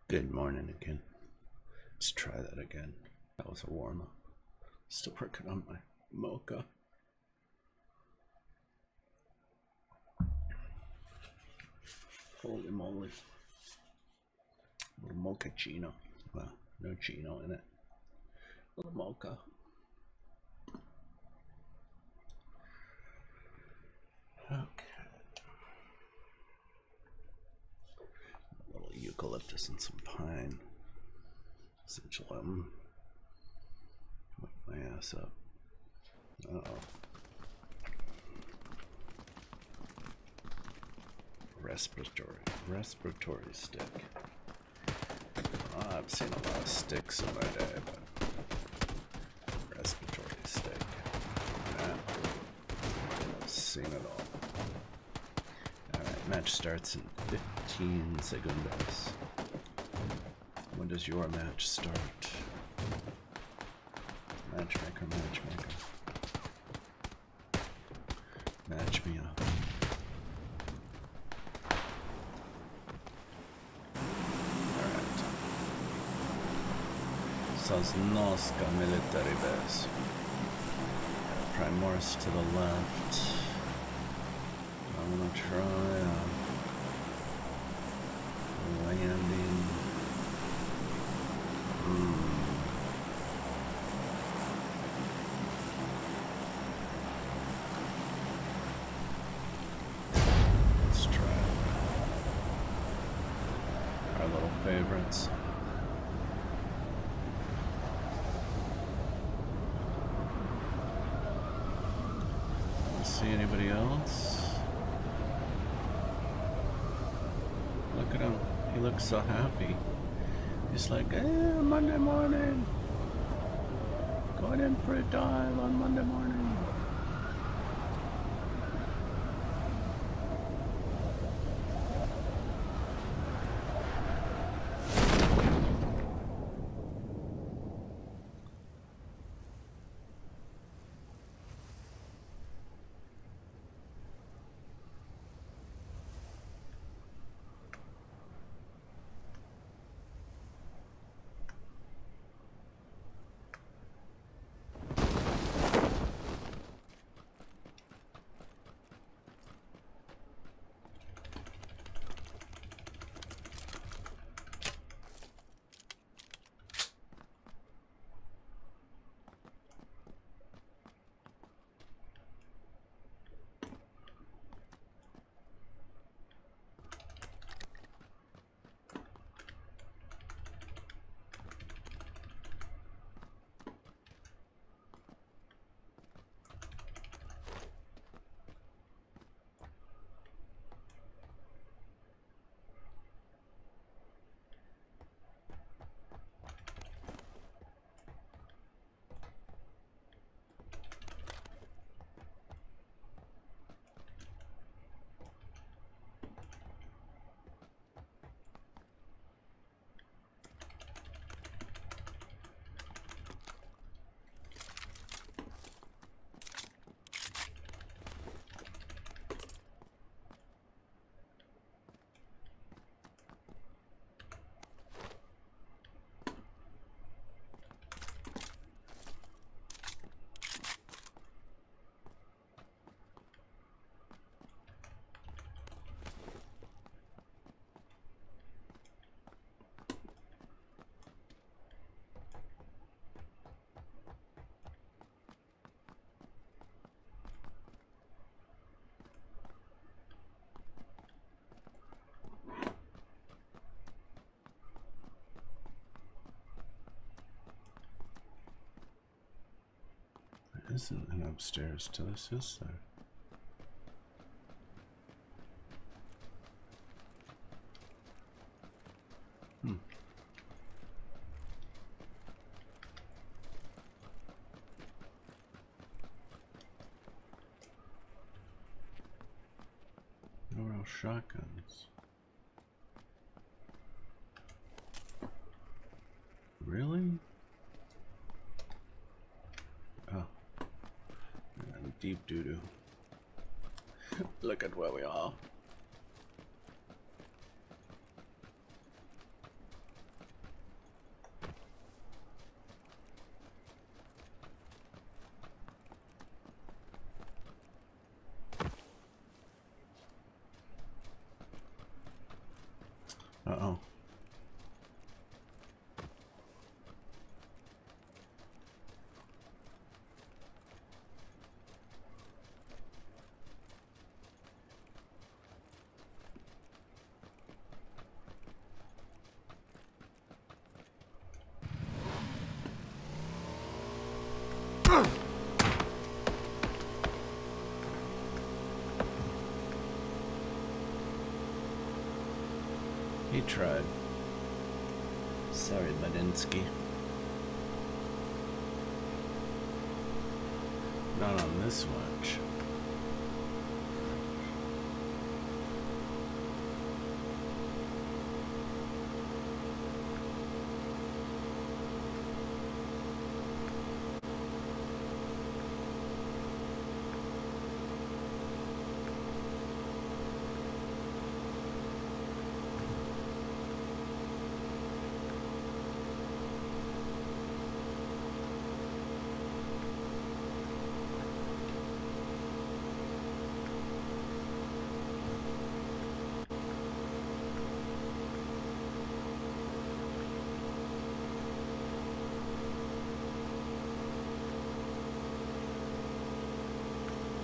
Good morning again. Let's try that again. That was a warm up. Still working on my mocha. Holy moly. A little mochaccino. Well, no chino in it. A little mocha. Okay. A little eucalyptus and some pine. Essential wake my ass up. Uh-oh. Respiratory stick. Oh, I've seen a lot of sticks in my day, but respiratory stick. Yeah. I've seen it all. Alright, match starts in 15 segundos. When does your match start? Matchmaker. Match me up. Alright. Sosnoska military base. Primoris to the left. I'm gonna try landing. Let's try our little favorites. See anybody else? Look at him. He looks so happy. He's like, hey, Monday morning. Going in for a dive on Monday morning. There isn't an upstairs to this, is there? No real shotguns. Really? Oh. Deep doo-doo. Look at where we are. Uh-oh. He tried. Sorry, Badinsky. Not on this watch.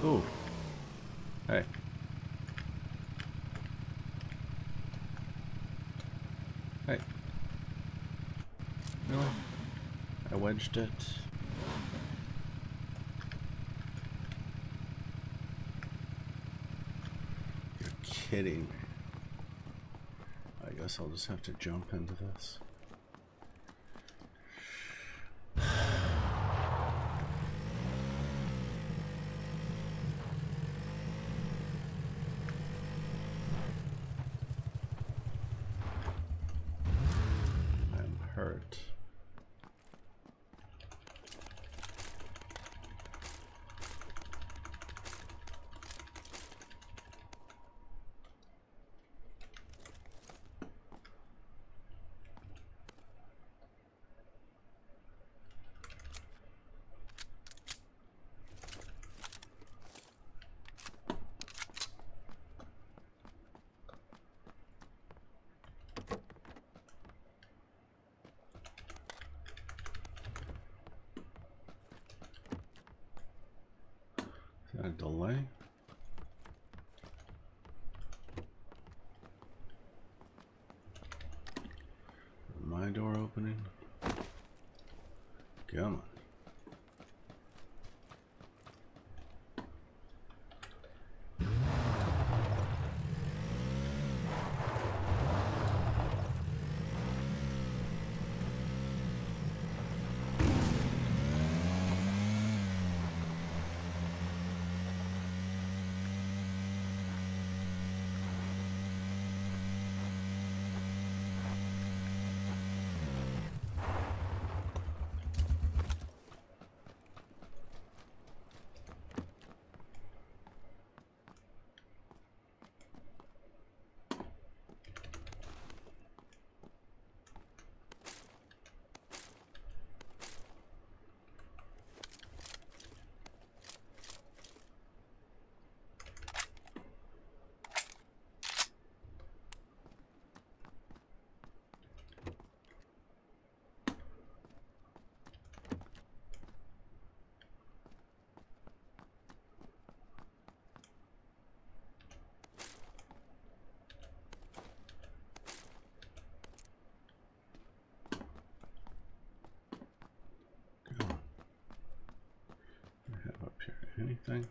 Ooh. Hey. Hey. Really? I wedged it. You're kidding. I guess I'll just have to jump into this. Hurt. A delay. My door opening. Come on. Anything?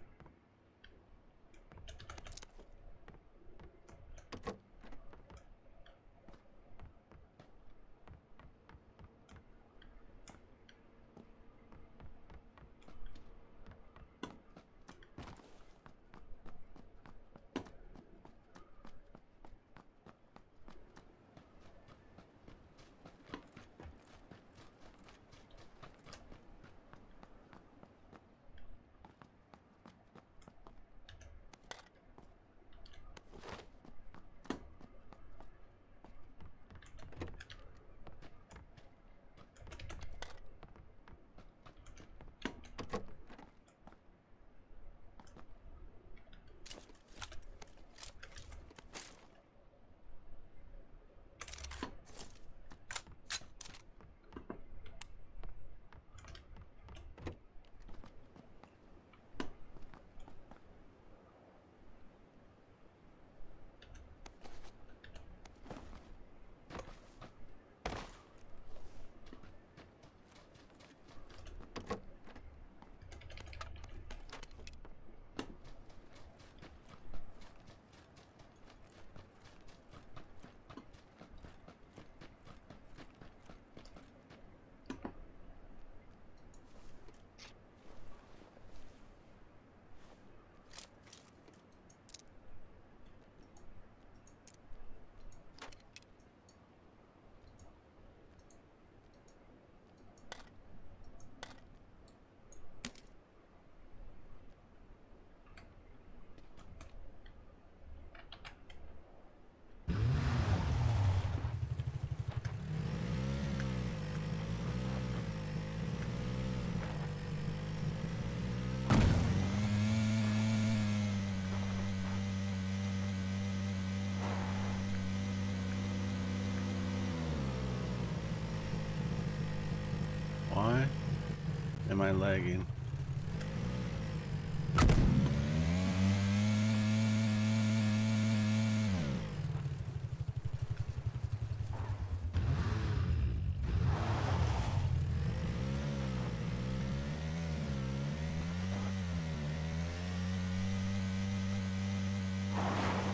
I lagging?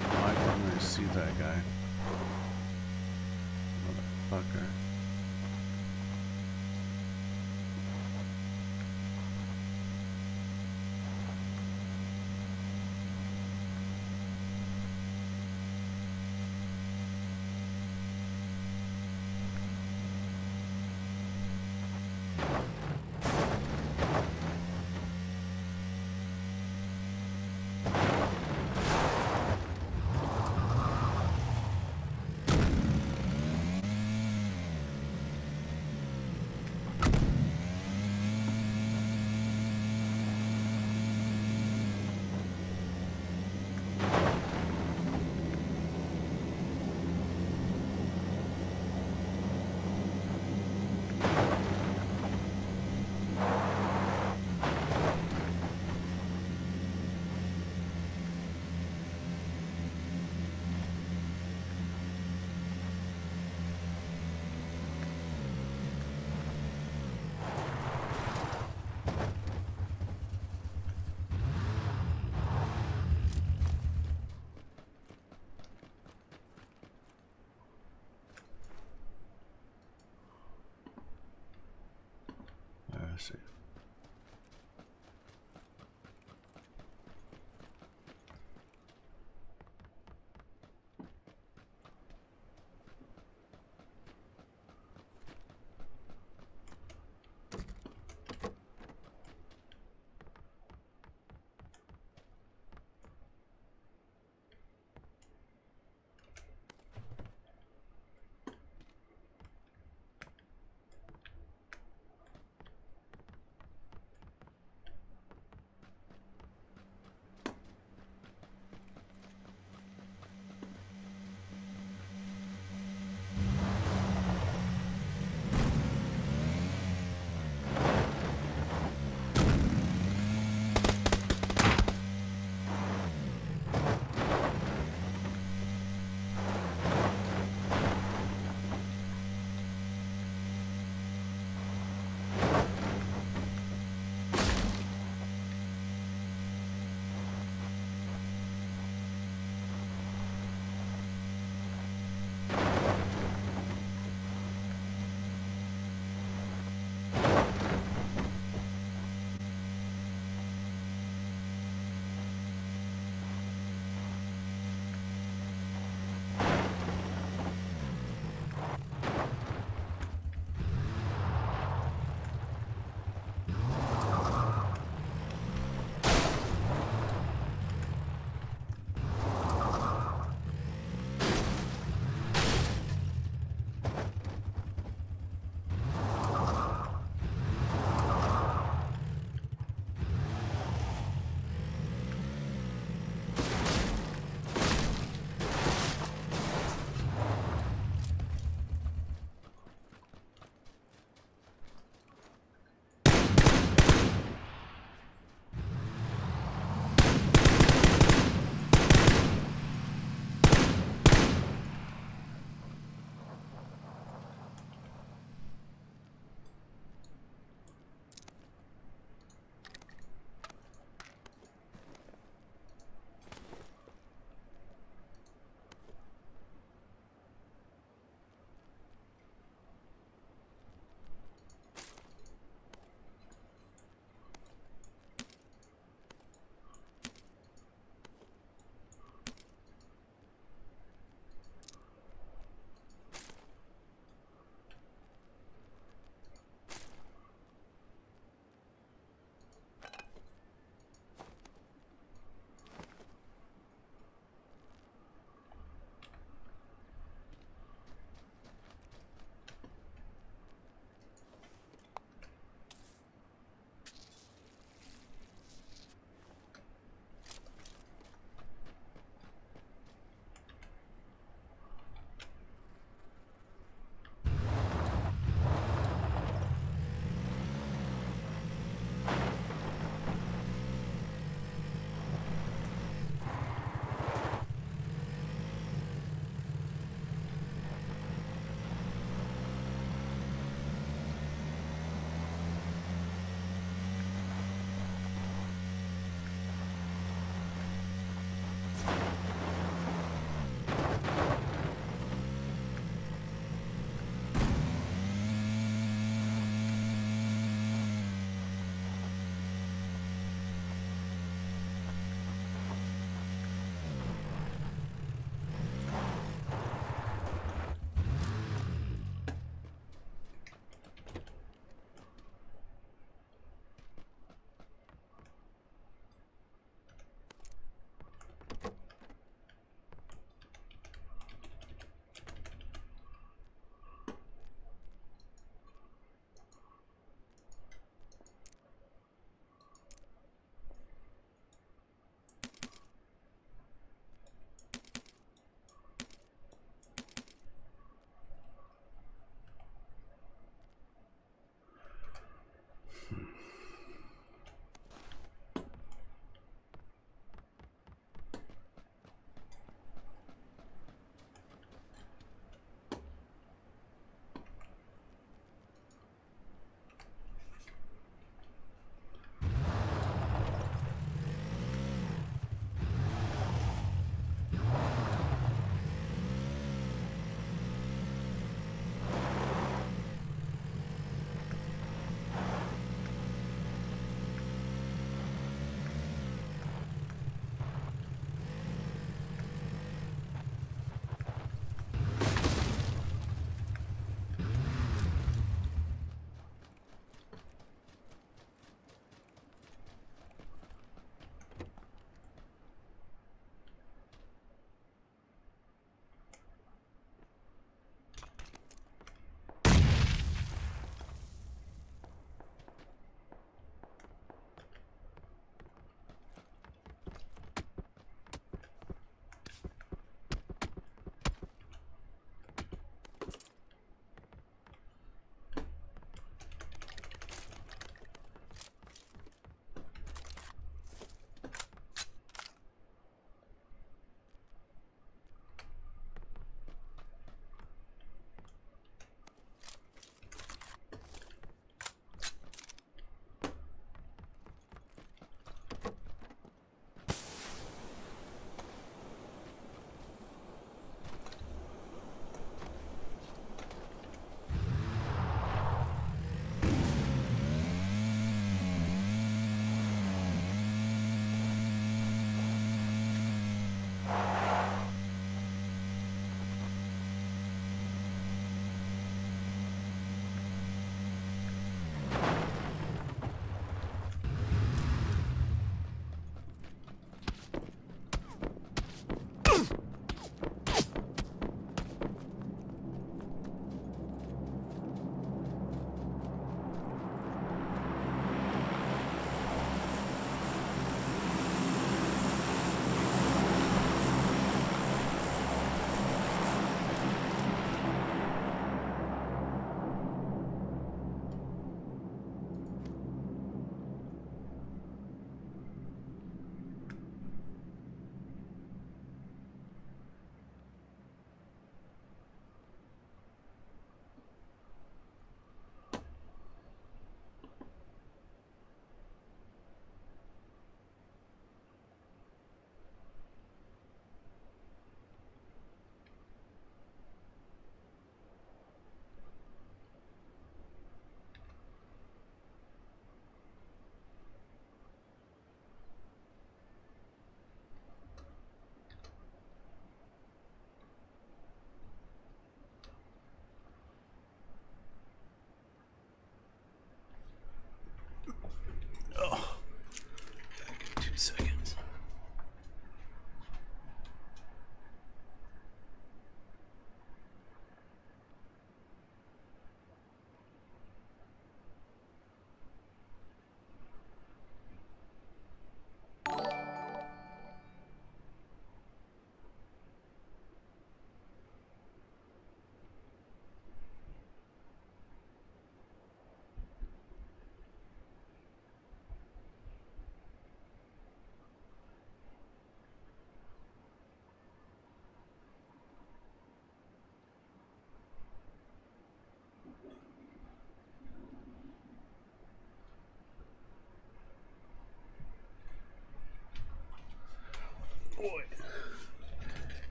I can't really see that guy. Motherfucker. I see.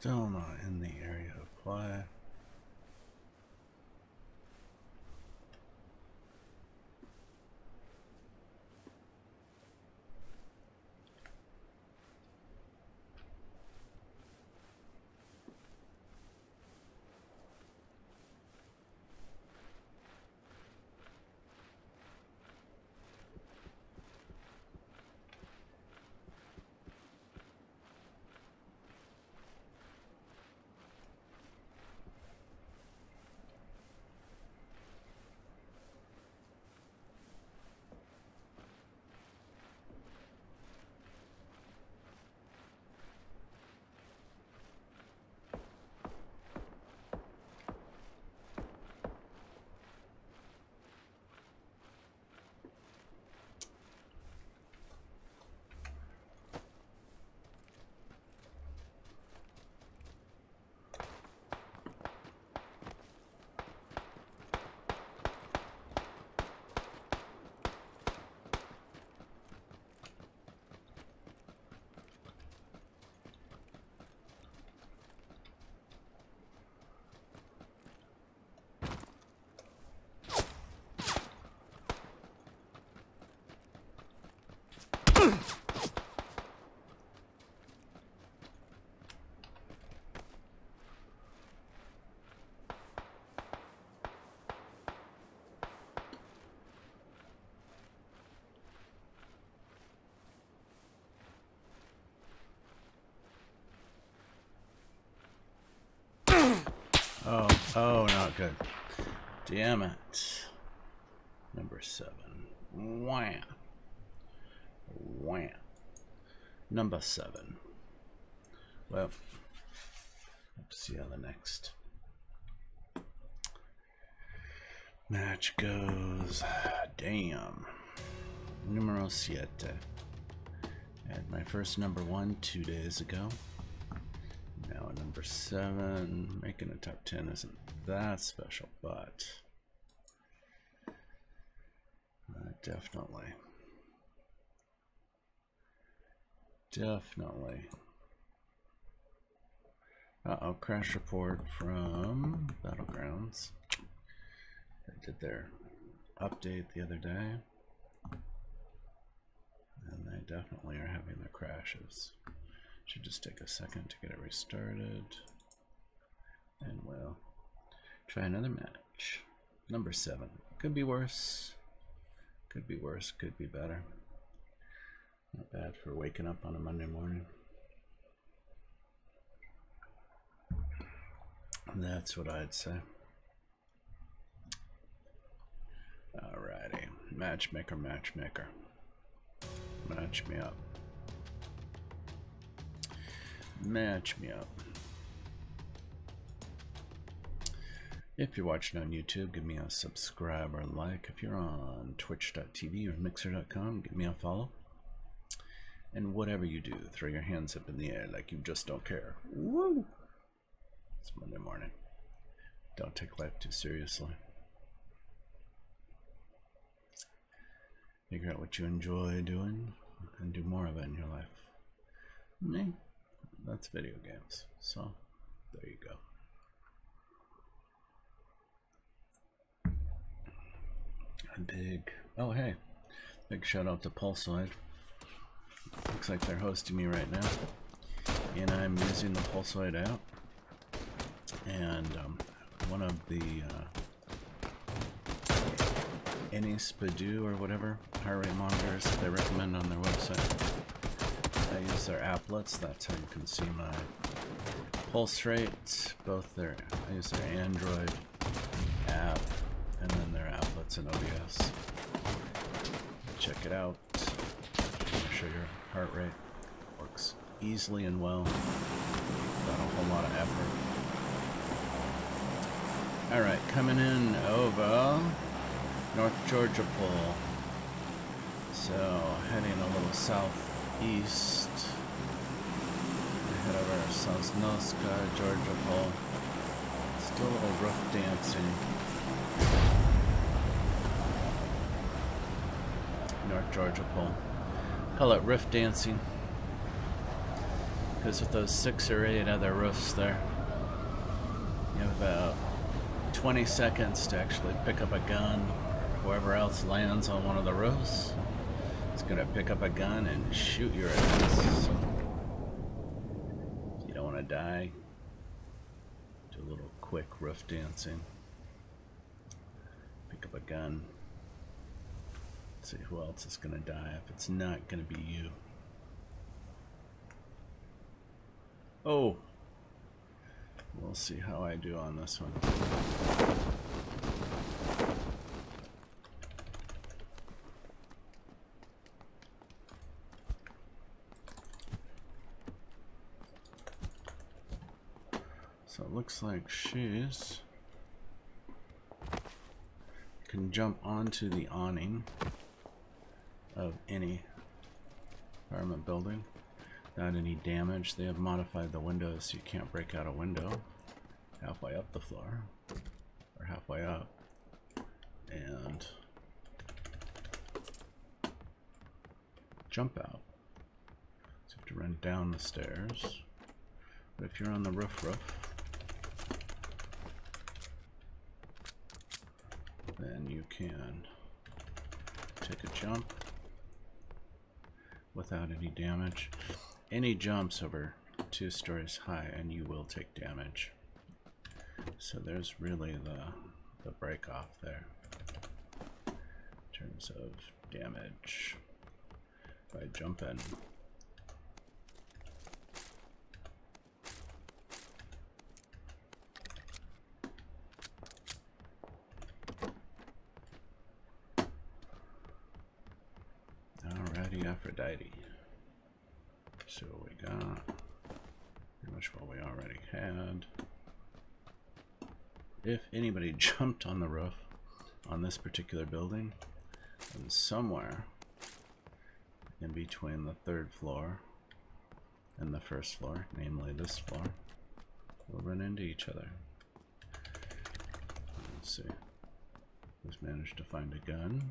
Still not in the area of play. Oh, not good. Damn it. Number 7. Wham. Wham. Number 7. Well, let's see how the next match goes. Damn. Numero 7. I had my first number 1 2 days ago. Now at number 7, making a top 10 isn't that special, but definitely. Uh-oh, crash report from Battlegrounds. They did their update the other day, and they definitely are having their crashes. Should just take a second to get it restarted, and we'll try another match. Number 7. Could be worse. Could be worse. Could be better. Not bad for waking up on a Monday morning. That's what I'd say. Alrighty. Matchmaker, matchmaker. Match me up. Match me up. If you're watching on YouTube, give me a subscribe or like. If you're on twitch.tv or mixer.com, give me a follow. And whatever you do, throw your hands up in the air like you just don't care. Woo! It's Monday morning. Don't take life too seriously. Figure out what you enjoy doing and do more of it in your life. Me? That's video games. So, there you go. Oh hey, big shout out to Pulsoid. Looks like they're hosting me right now, and I'm using the Pulsoid app. And one of the Anyspadu or whatever heart rate monitors they recommend on their website. I use their applets. That's how you can see my pulse rate. I use their Android app and then their applets in OBS. Check it out. Show your heart rate. Works easily and well without a whole lot of effort. Alright, coming in over North Georgia Pole. So heading a little southeast. Head over Sosnoska, Georgia Pole. Still a little rough dancing. North Georgia Pole. Call it riff dancing. Because with those 6 or 8 other roofs there, you have about 20 seconds to actually pick up a gun. Whoever else lands on one of the roofs is going to pick up a gun and shoot your ass. So you don't want to die. Do a little quick roof dancing. Pick up a gun. See who else is going to die. If it's not going to be you. Oh! We'll see how I do on this one. So it looks like she's can jump onto the awning of any apartment building without any damage. They have modified the windows so you can't break out a window halfway up the floor or halfway up, and jump out. So you have to run down the stairs. But if you're on the roof, then you can take a jump without any damage. Any jumps over 2 stories high and you will take damage. So there's really the break off there in terms of damage by jumping. Alrighty, Aphrodite. So we got pretty much what we already had. If anybody jumped on the roof on this particular building, then somewhere in between the 3rd floor and the 1st floor, namely this floor, we'll run into each other. Let's see who's managed to find a gun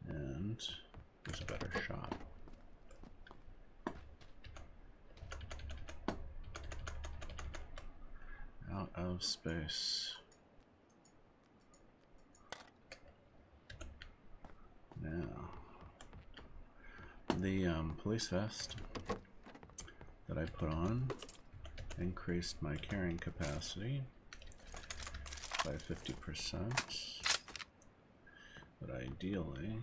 and who's a better shot. Out of space. Now, the police vest that I put on increased my carrying capacity by 50%, but ideally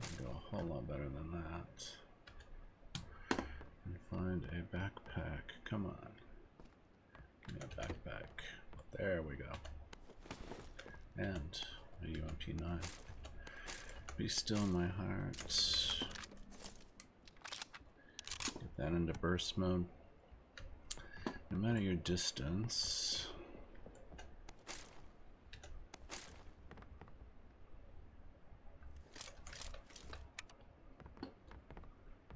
I'll go a whole lot better than that and find a backpack. Come on, give me a backpack. There we go. And a UMP9. Be still, my heart. Get that into burst mode. No matter your distance,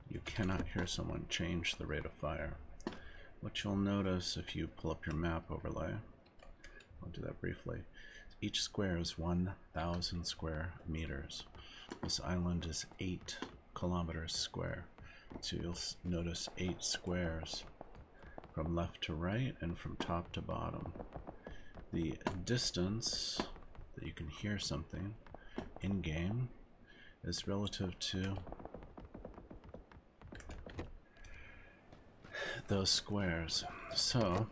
you cannot hear someone change the rate of fire. What you'll notice if you pull up your map overlay, I'll do that briefly. Each square is 1,000 square meters. This island is 8 kilometers square. So you'll notice 8 squares from left to right and from top to bottom. The distance that you can hear something in game is relative to those squares. So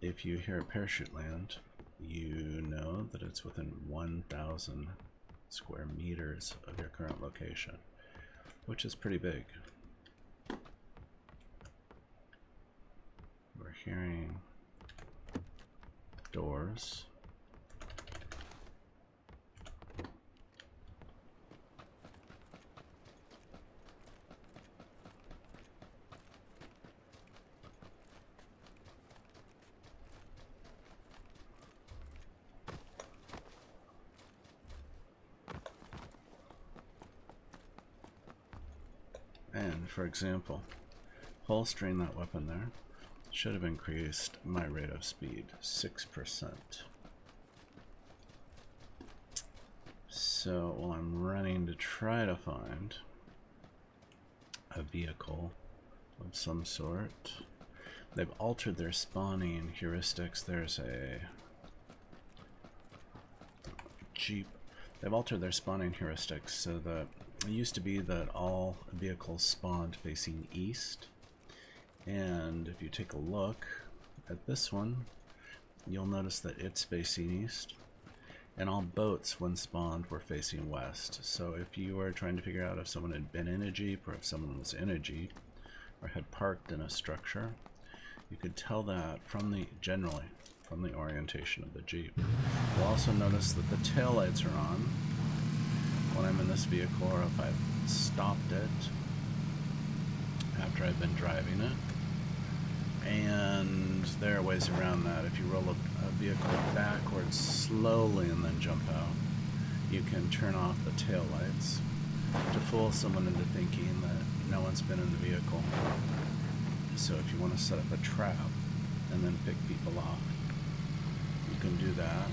if you hear a parachute land, you know that it's within 1,000 square meters of your current location, which is pretty big. We're hearing doors. And for example, holstering that weapon there should have increased my rate of speed 6%. So while I'm running to try to find a vehicle of some sort, they've altered their spawning heuristics. There's a Jeep. They've altered their spawning heuristics so that it used to be that all vehicles spawned facing east. And if you take a look at this one, you'll notice that it's facing east. And all boats, when spawned, were facing west. So if you were trying to figure out if someone had been in a Jeep or if someone was in a Jeep or had parked in a structure, you could tell that generally from the orientation of the Jeep. You'll also notice that the taillights are on when I'm in this vehicle, or if I've stopped it after I've been driving it. And there are ways around that. If you roll a vehicle backwards slowly and then jump out, you can turn off the taillights to fool someone into thinking that no one's been in the vehicle. So if you want to set up a trap and then pick people off, you can do that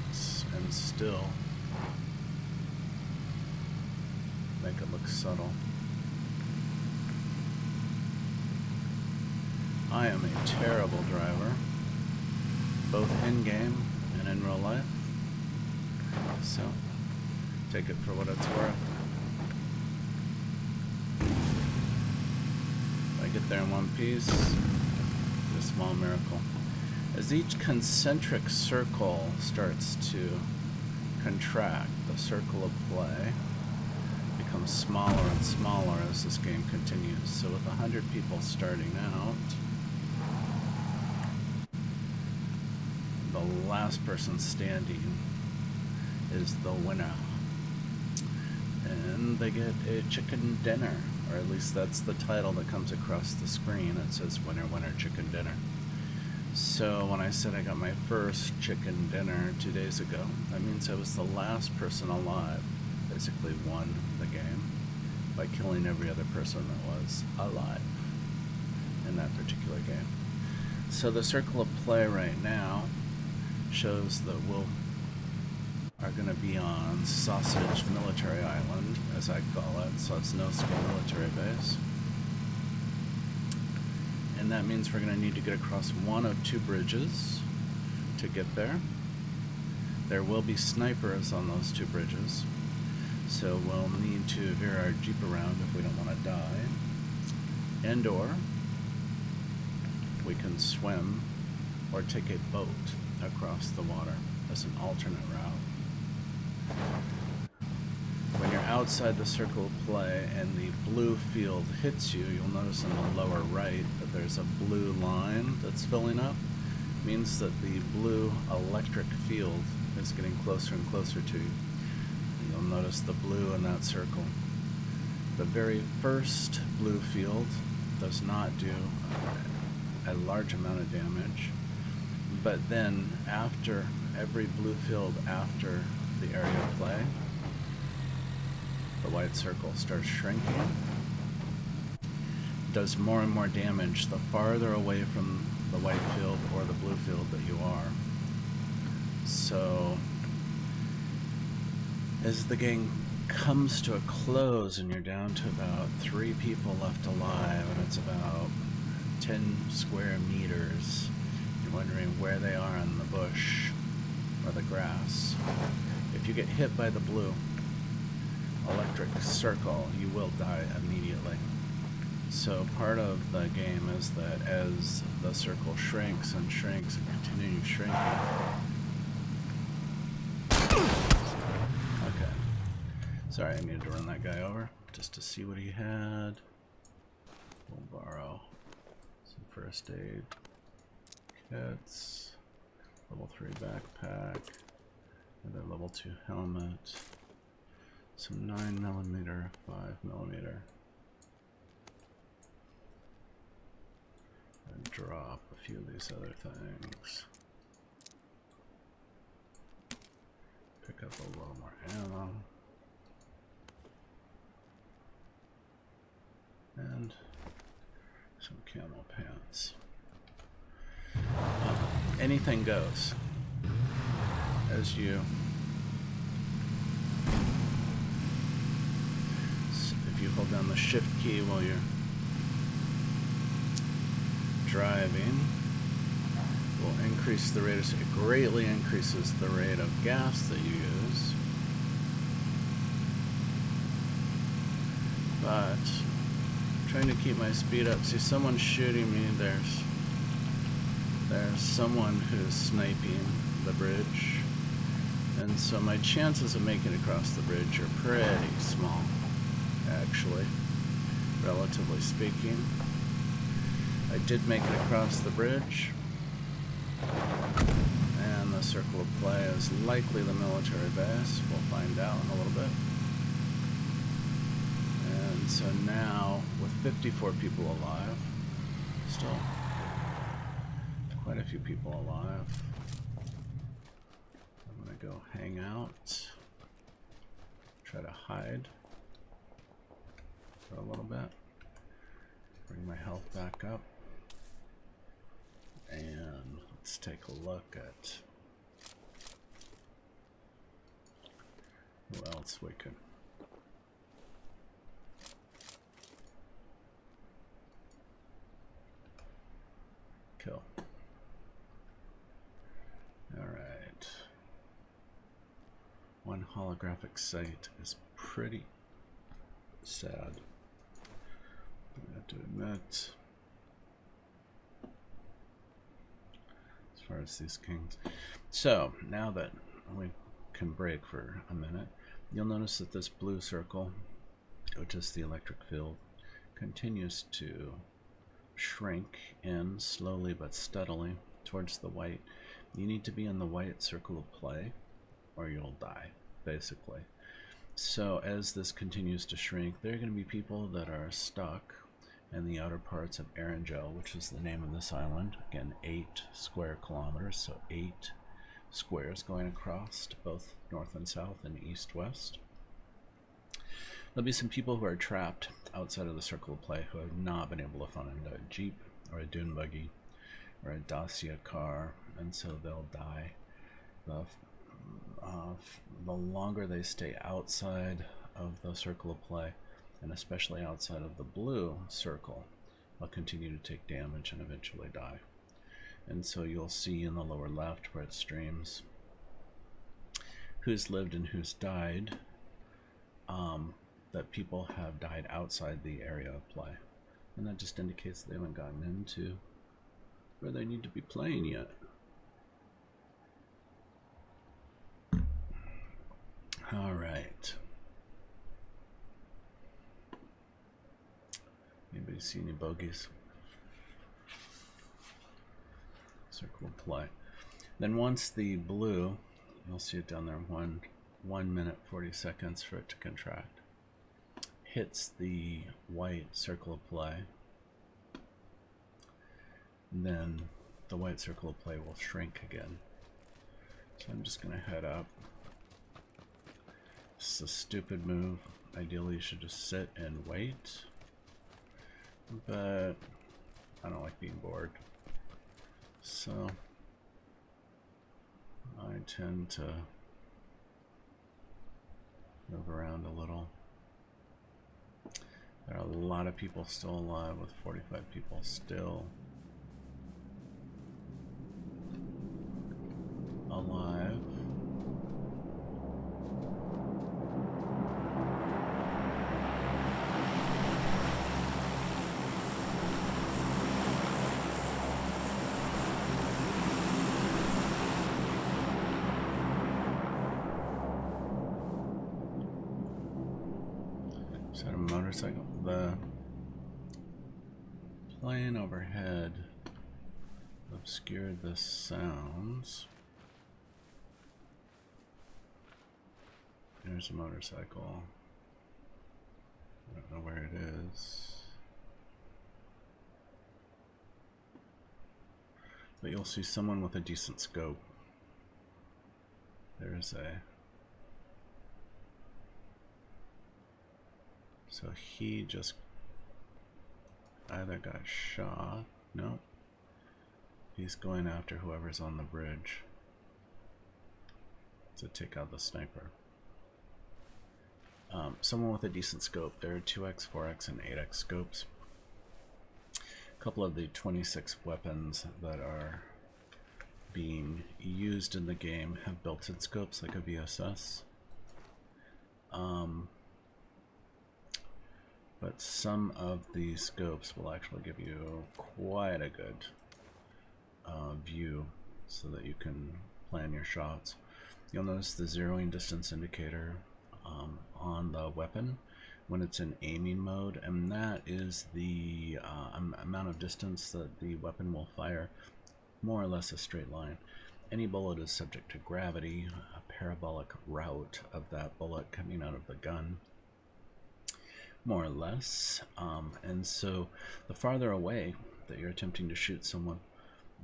and still make it look subtle. I am a terrible driver, both in-game and in real life, so take it for what it's worth. If I get there in one piece, it's a small miracle. As each concentric circle starts to contract, the circle of play becomes smaller and smaller as this game continues. So with 100 people starting out, the last person standing is the winner. And they get a chicken dinner, or at least that's the title that comes across the screen. It says winner, winner, chicken dinner. So when I said I got my first chicken dinner 2 days ago, that means I was the last person alive. Basically won the game by killing every other person that was alive in that particular game. So the circle of play right now shows that we are going to be on Sausage Military Island, as I call it, so it's no-skill military base. And that means we're going to need to get across one of two bridges to get there. There will be snipers on those two bridges, so we'll need to veer our Jeep around if we don't want to die. And or we can swim or take a boat across the water as an alternate route. When you're outside the circle of play and the blue field hits you, you'll notice in the lower right that there's a blue line that's filling up. It means that the blue electric field is getting closer and closer to you. You'll notice the blue in that circle. The very first blue field does not do a large amount of damage, but then after every blue field after the area of play, the white circle starts shrinking. It does more and more damage the farther away from the white field or the blue field that you are. So as the game comes to a close and you're down to about 3 people left alive and it's about 10 square meters, you're wondering where they are in the bush or the grass. If you get hit by the blue electric circle, you will die immediately. So part of the game is that as the circle shrinks and shrinks and continues shrinking. Okay. Sorry, I needed to run that guy over just to see what he had. We'll borrow some first aid kits, level 3 backpack, another level 2 helmet, some 9mm, 5mm, and drop a few of these other things. Pick up a little more ammo. And some camo pants. Anything goes as you hold down the shift key while you're driving, will increase the rate of, it greatly increases the rate of gas that you use. But I'm trying to keep my speed up. See, someone's shooting me. There's someone who's sniping the bridge. And so my chances of making it across the bridge are pretty small, actually, relatively speaking. I did make it across the bridge, and the circle of play is likely the military base. We'll find out in a little bit. And so now, with 54 people alive, still quite a few people alive, I'm gonna go hang out, try to hide for a little bit, bring my health back up, and let's take a look at who else we could kill. Alright. One holographic site is pretty sad, I have to admit. As far as these kings. So, now that we can break for a minute, you'll notice that this blue circle, which is the electric field, continues to shrink in slowly but steadily towards the white. You need to be in the white circle of play or you'll die, basically. So as this continues to shrink, there are going to be people that are stuck in the outer parts of Erangel, which is the name of this island. Again, 8 square kilometers, so 8 squares going across to both north and south and east-west. There'll be some people who are trapped outside of the circle of play who have not been able to find a jeep or a dune buggy or a Dacia car, and so they'll die. The longer they stay outside of the circle of play, and especially outside of the blue circle, they'll continue to take damage and eventually die. And so you'll see in the lower left where it streams who's lived and who's died, that people have died outside the area of play. And that just indicates they haven't gotten into where they need to be playing yet. All right. Anybody see any bogeys? Circle of play. Then once the blue, you'll see it down there, 1 minute 40 seconds for it to contract, hits the white circle of play, and then the white circle of play will shrink again. So I'm just going to head up. This is a stupid move. Ideally you should just sit and wait, but I don't like being bored, so I tend to move around a little. There are a lot of people still alive, with 45 people still alive. Is that a motorcycle? The plane overhead obscured the sounds. There's a motorcycle. I don't know where it is. But you'll see someone with a decent scope. There's a... So he just either got shot. No. He's going after whoever's on the bridge to take out the sniper. someone with a decent scope. There are 2x, 4x, and 8x scopes. A couple of the 26 weapons that are being used in the game have built-in scopes like a VSS. But some of these scopes will actually give you quite a good view so that you can plan your shots. You'll notice the zeroing distance indicator on the weapon when it's in aiming mode, and that is the amount of distance that the weapon will fire, more or less a straight line. Any bullet is subject to gravity, a parabolic route of that bullet coming out of the gun, more or less. And so the farther away that you're attempting to shoot someone,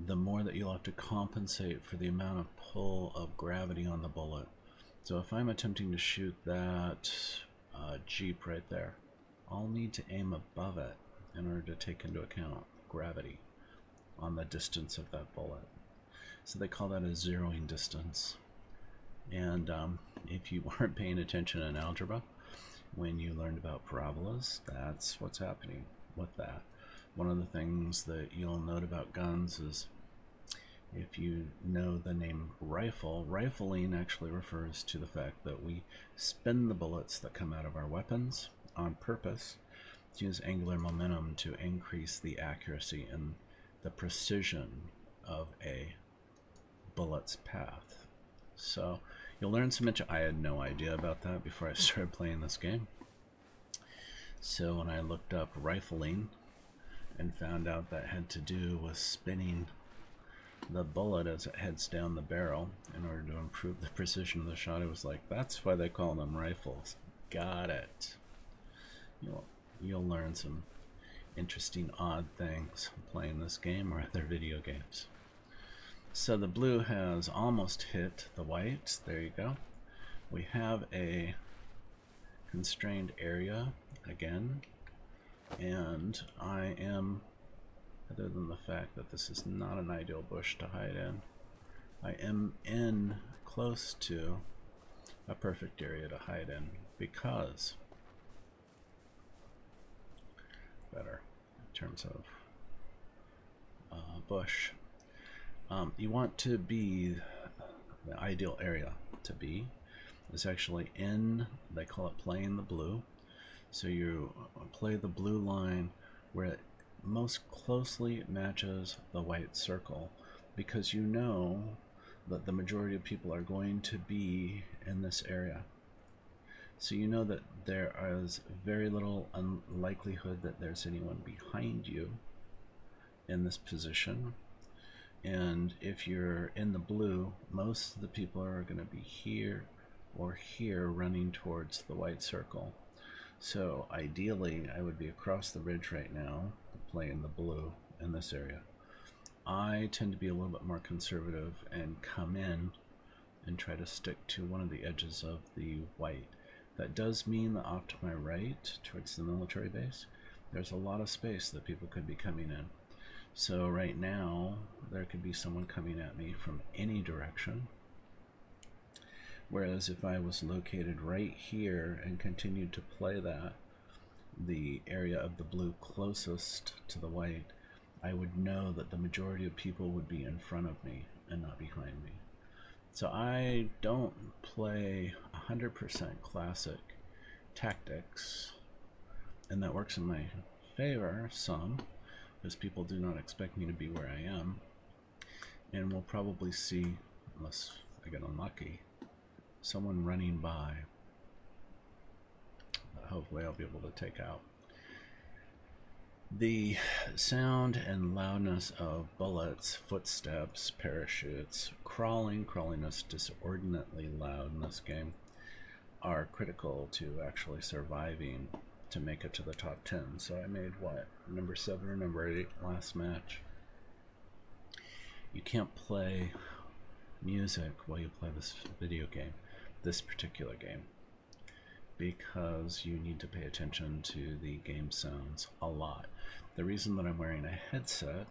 the more that you'll have to compensate for the amount of pull of gravity on the bullet. So if I'm attempting to shoot that Jeep right there, I'll need to aim above it in order to take into account gravity on the distance of that bullet. So they call that a zeroing distance. And if you weren't paying attention in algebra when you learned about parabolas, that's what's happening with that. One of the things that you'll note about guns is, if you know the name rifle, rifling actually refers to the fact that we spin the bullets that come out of our weapons on purpose to use angular momentum to increase the accuracy and the precision of a bullet's path. So you'll learn some I had no idea about that before I started playing this game. So when I looked up rifling and found out that had to do with spinning the bullet as it heads down the barrel in order to improve the precision of the shot, it was like, that's why they call them rifles. Got it. You'll learn some interesting odd things playing this game or other video games. So the blue has almost hit the white. There you go. We have a constrained area again, and I am, other than the fact that this is not an ideal bush to hide in, I am in close to a perfect area to hide in, because better in terms of bush. You want to be, the ideal area to be is actually in, they call it playing the blue. So you play the blue line where it most closely matches the white circle, because you know that the majority of people are going to be in this area. So you know that there is very little likelihood that there's anyone behind you in this position. And if you're in the blue, most of the people are going to be here or here running towards the white circle. So ideally, I would be across the ridge right now, playing the blue in this area. I tend to be a little bit more conservative and come in and try to stick to one of the edges of the white. That does mean that off to my right, towards the military base, there's a lot of space that people could be coming in. So right now, there could be someone coming at me from any direction. Whereas if I was located right here and continued to play that, the area of the blue closest to the white, I would know that the majority of people would be in front of me and not behind me. So I don't play 100% classic tactics, and that works in my favor some, because people do not expect me to be where I am, and we'll probably see, unless I get unlucky, someone running by that hopefully I'll be able to take out. The sound and loudness of bullets, footsteps, parachutes, crawling is disordinately loud in this game, are critical to actually surviving to make it to the top 10. So I made, what, number 7 or number 8 last match. You can't play music while you play this video game, this particular game, because you need to pay attention to the game sounds a lot. The reason that I'm wearing a headset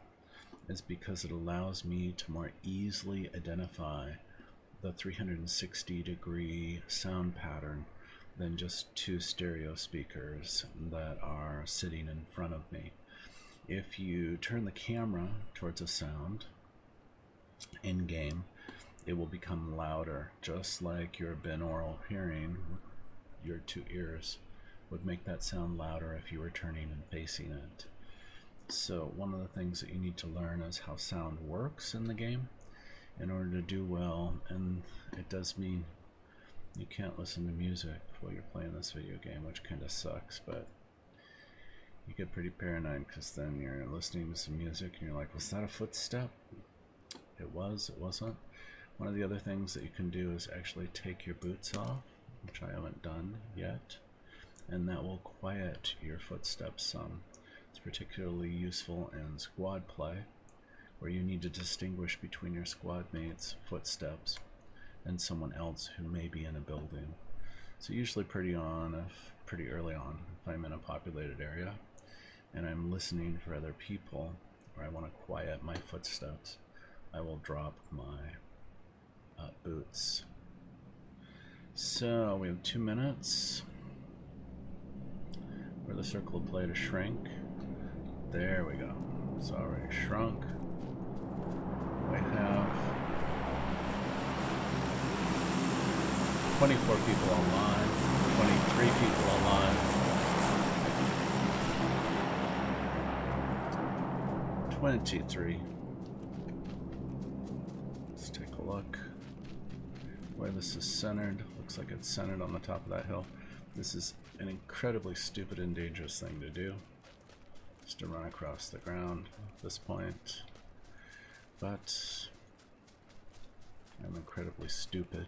is because it allows me to more easily identify the 360-degree sound pattern than just two stereo speakers that are sitting in front of me. If you turn the camera towards a sound in game, it will become louder, just like your binaural hearing. Your two ears would make that sound louder if you were turning and facing it. So one of the things that you need to learn is how sound works in the game in order to do well, and it does mean you can't listen to music while you're playing this video game, which kind of sucks, but you get pretty paranoid because then you're listening to some music and you're like, was that a footstep? It was, it wasn't. One of the other things that you can do is actually take your boots off, which I haven't done yet, and that will quiet your footsteps some. It's particularly useful in squad play, where you need to distinguish between your squad mates' footsteps and someone else who may be in a building. So usually pretty early on, if I'm in a populated area and I'm listening for other people, or I want to quiet my footsteps, I will drop my boots. So we have 2 minutes for the circle of play to shrink. There we go. It's already shrunk. We have 24 people online, 23 people online, 23. Let's take a look where this is centered. Looks like it's centered on the top of that hill. This is an incredibly stupid and dangerous thing to do, just to run across the ground at this point. But I'm incredibly stupid,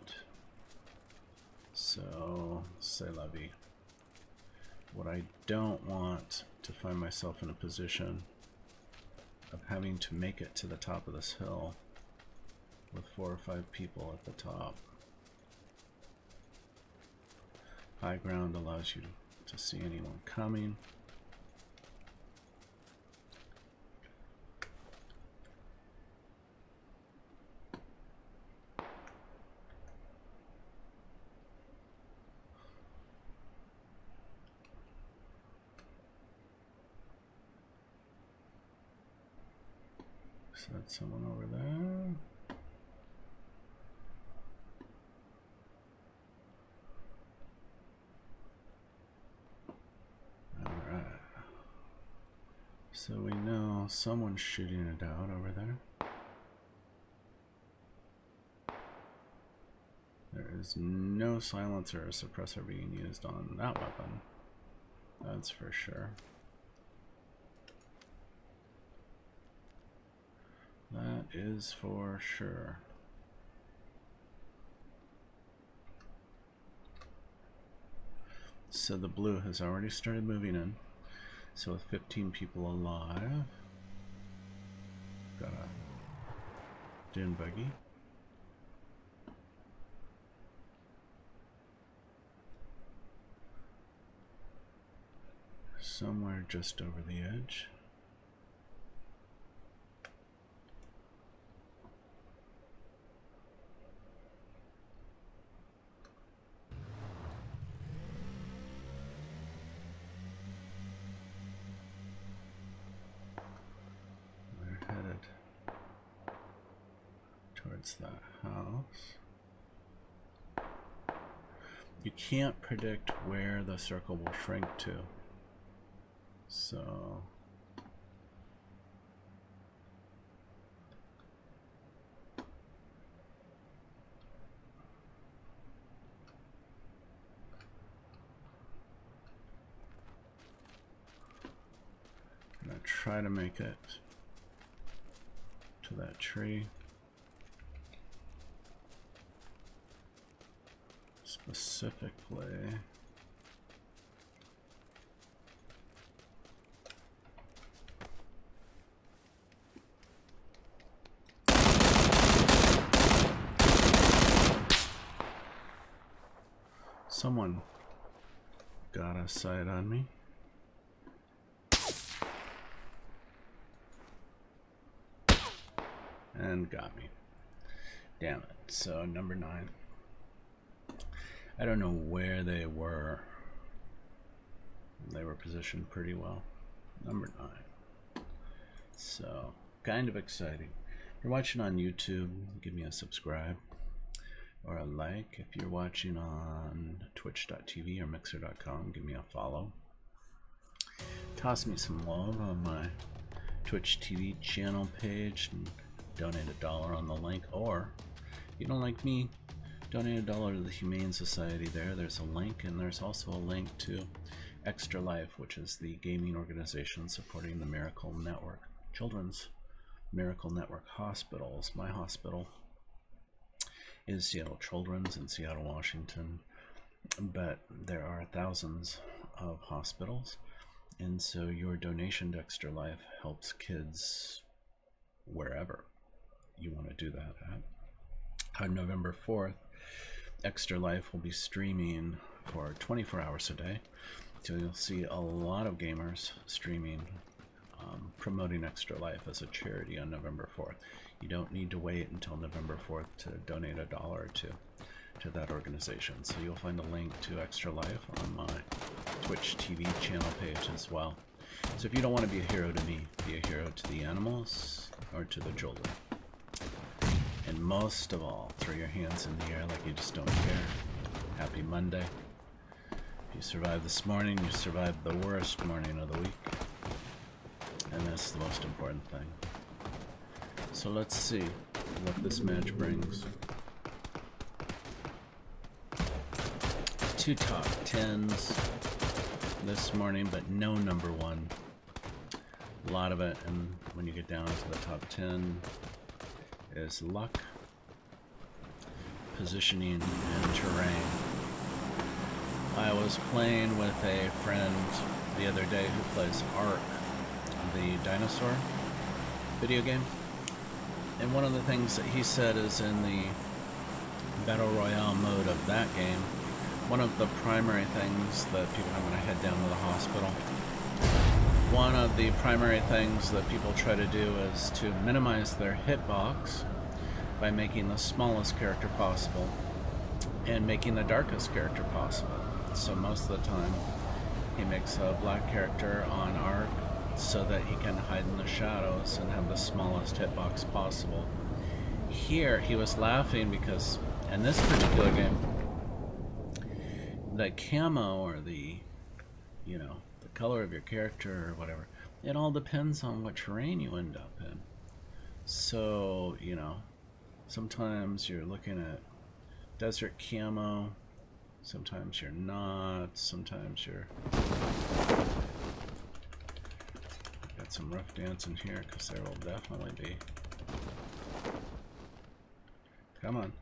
so c'est la vie. What I don't want to find myself in a position of having to make it to the top of this hill with 4 or 5 people at the top. High ground allows you to see anyone coming. So that's someone over there. Alright. So we know someone's shooting it out over there. There is no silencer or suppressor being used on that weapon. That's for sure. That is for sure. So the blue has already started moving in. So with 15 people alive, got a dune buggy. Somewhere just over the edge. Towards that house. You can't predict where the circle will shrink to, so I'm gonna try to make it to that tree. Specifically, someone got a sight on me. And got me. Damn it. So number 9. I don't know where they were. They were positioned pretty well. Number 9. So, kind of exciting. If you're watching on YouTube, give me a subscribe or a like. If you're watching on twitch.tv or mixer.com, give me a follow. Toss me some love on my Twitch TV channel page and donate $1 on the link. Or, if you don't like me, donate $1 to the Humane Society there. There's a link, and there's also a link to Extra Life, which is the gaming organization supporting the Miracle Network, Children's Miracle Network hospitals. My hospital is Seattle Children's in Seattle, Washington, but there are thousands of hospitals, and so your donation to Extra Life helps kids wherever you want to do that at. On November 4th, Extra Life will be streaming for 24 hours a day. So you'll see a lot of gamers streaming, promoting Extra Life as a charity on November 4th. You don't need to wait until November 4th to donate $1 or $2 to that organization. So you'll find a link to Extra Life on my Twitch TV channel page as well. So if you don't want to be a hero to me, be a hero to the animals or to the children. And most of all, throw your hands in the air like you just don't care. Happy Monday. If you survived this morning, you survived the worst morning of the week. And that's the most important thing. So let's see what this match brings. 2 top 10s this morning, but no number 1. A lot of it, and when you get down to the top 10, is luck, positioning, and terrain. I was playing with a friend the other day who plays Ark, the dinosaur video game, and one of the things that he said is in the Battle Royale mode of that game, one of the primary things that people, I'm going to head down to the hospital, one of the primary things that people try to do is to minimize their hitbox by making the smallest character possible and making the darkest character possible. So most of the time he makes a black character on Ark so that he can hide in the shadows and have the smallest hitbox possible. Here he was laughing because in this particular game the camo or the, you know, the color of your character or whatever, it all depends on what terrain you end up in. So, you know, sometimes you're looking at desert camo, sometimes you're not, sometimes you're... Got some rough dancing here because there will definitely be... Come on.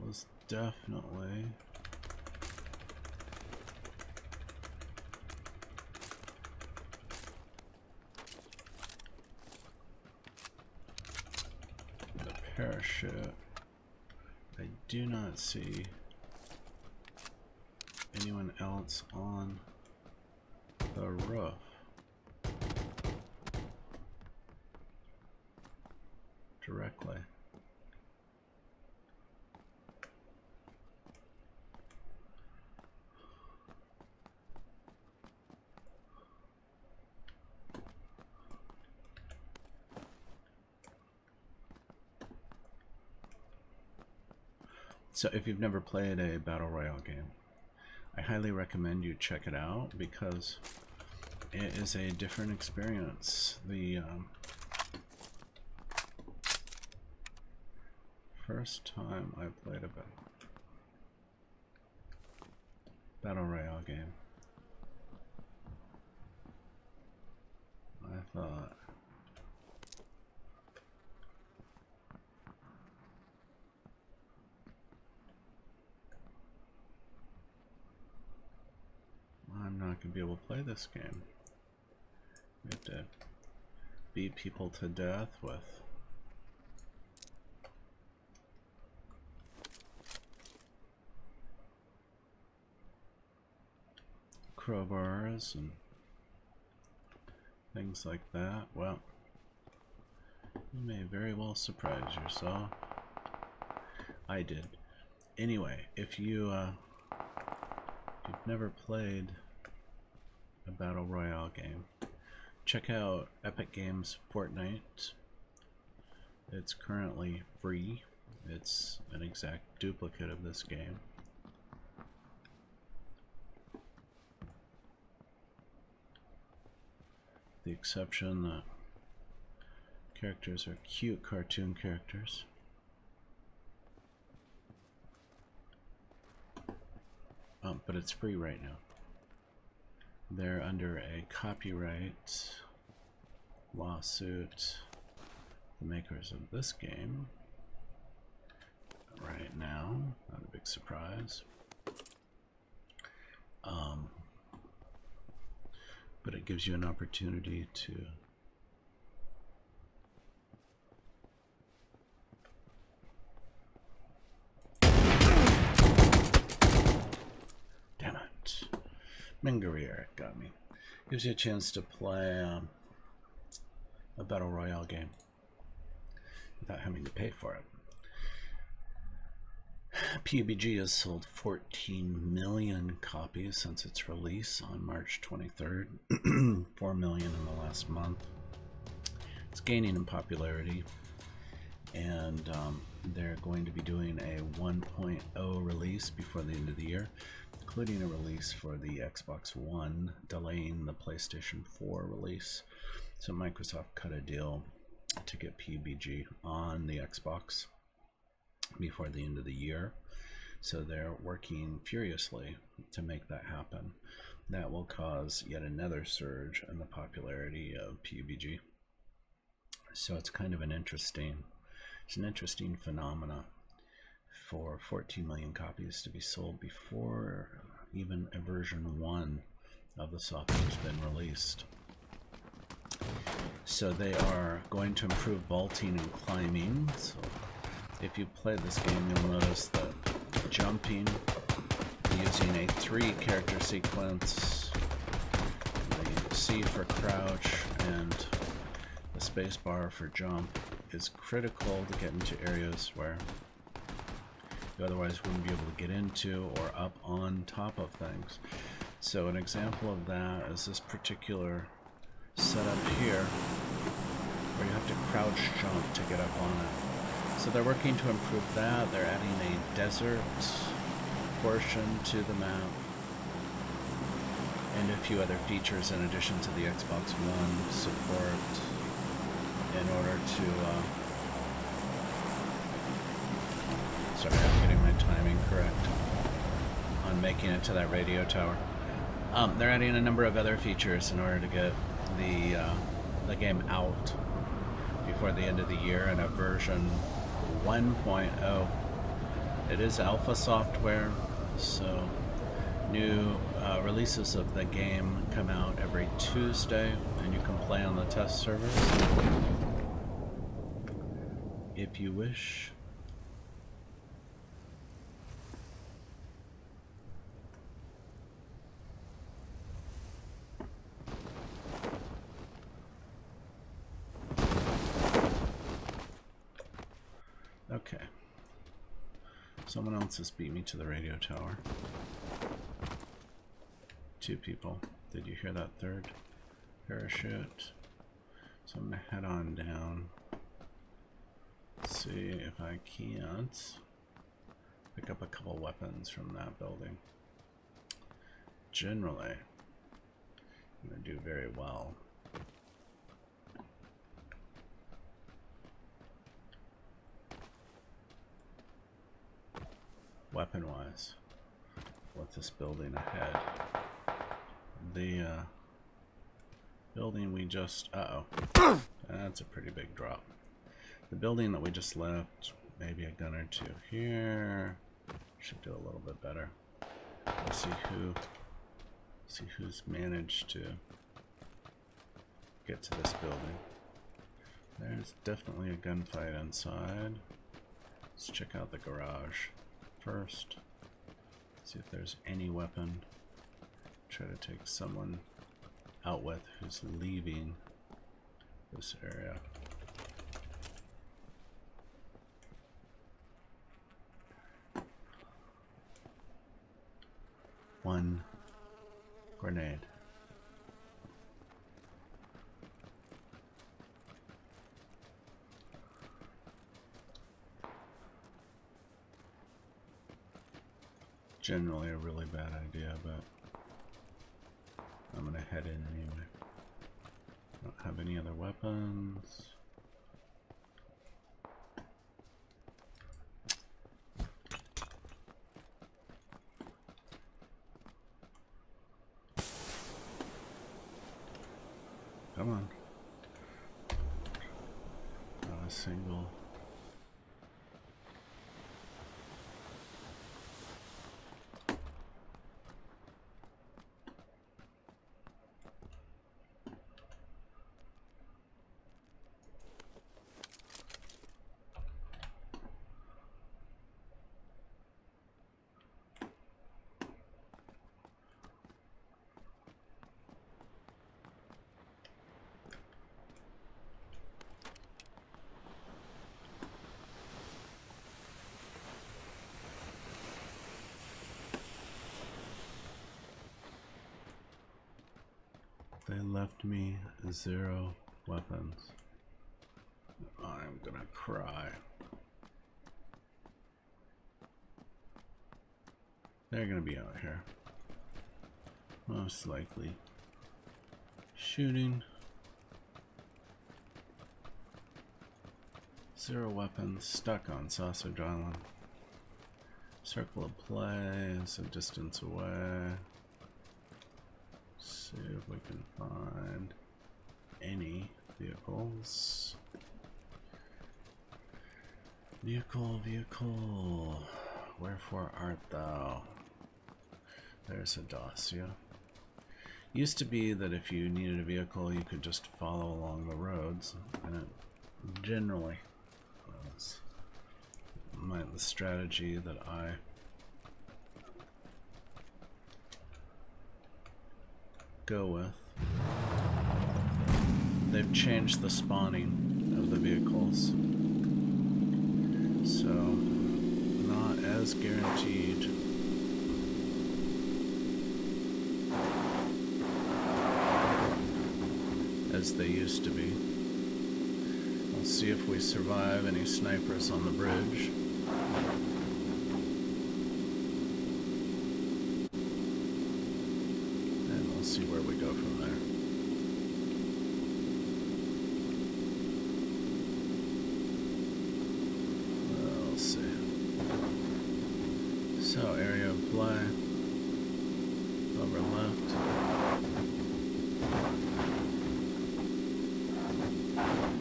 Was definitely... parachute. I do not see anyone else on the roof. Directly. So if you've never played a Battle Royale game, I highly recommend you check it out because it is a different experience. The first time I played a Battle Royale game, I thought, I'm not going to be able to play this game. We have to beat people to death with crowbars and things like that. Well, you may very well surprise yourself. I did. Anyway, if you've never played a Battle Royale game, check out Epic Games Fortnite. It's currently free. It's an exact duplicate of this game. The exception that characters are cute cartoon characters. But it's free right now. They're under a copyright lawsuit. The makers of this game right now, not a big surprise. But it gives you an opportunity to damn it, Mingarir got me. Gives you a chance to play a Battle Royale game without having to pay for it. PUBG has sold 14 million copies since its release on March 23rd, 4 million in the last month. It's gaining in popularity, and they're going to be doing a 1.0 release before the end of the year, including a release for the Xbox One, delaying the PlayStation 4 release. So Microsoft cut a deal to get PUBG on the Xbox before the end of the year, so they're working furiously to make that happen. That will cause yet another surge in the popularity of PUBG. So it's kind of an interesting phenomena for 14 million copies to be sold before even a version 1 of the software has been released. So they are going to improve vaulting and climbing. So if you play this game, you'll notice that jumping using a 3-character sequence, the C for crouch and the space bar for jump, is critical to get into areas where you otherwise wouldn't be able to get into or up on top of things. So an example of that is this particular setup here, where you have to crouch jump to get up on it. So they're working to improve that. They're adding a desert portion to the map and a few other features in addition to the Xbox One support in order to sorry, I'm getting my timing correct on making it to that radio tower. They're adding a number of other features in order to get the game out before the end of the year in a version 1.0. It is alpha software, so new releases of the game come out every Tuesday, and you can play on the test servers if you wish. Okay. Someone else has beat me to the radio tower. 2 people. Did you hear that third parachute? So I'm gonna head on down. See if I can't pick up a couple weapons from that building. Generally, I'm gonna do very well. Weapon-wise, with this building ahead. The building we just... uh-oh. That's a pretty big drop. The building that we just left, maybe a gun or 2 here. Should do a little bit better. Let's see who's managed to get to this building. There's definitely a gunfight inside. Let's check out the garage first. See if there's any weapon. Try to take someone out with who's leaving this area. One grenade. Generally a really bad idea, but I'm gonna head in anyway. Don't have any other weapons. Come on. Not a single. They left me 0 weapons. I'm gonna cry. They're gonna be out here. Most likely. Shooting. 0 weapons, stuck on Sausage Island. Circle of play, some distance away. See if we can find any vehicles. Vehicle, wherefore art thou? There's a dossier. Used to be that if you needed a vehicle, you could just follow along the roads, and it generally was the strategy that I go with. They've changed the spawning of the vehicles, so not as guaranteed. As they used to be. We'll see if we survive any snipers on the bridge. See where we go from there. We'll see. So, area of play. Over left.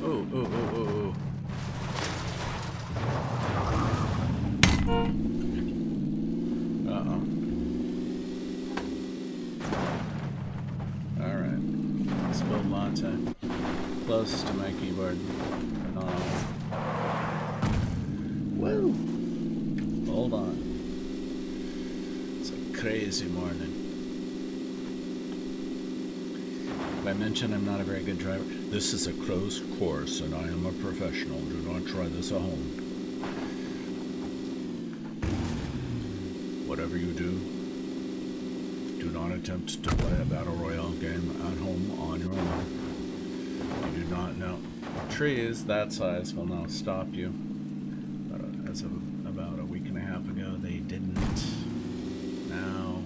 Oh, oh, oh, oh, oh. Uh-oh. Latte. Close to my keyboard. Whoa! Hold on. It's a crazy morning. If I mention I'm not a very good driver, this is a closed course and I am a professional. Do not try this at home. Whatever you do, do not attempt to play a battle royale game at home on your own. You do not know. Trees that size will not stop you. But as of about a week and a half ago, they didn't. Now,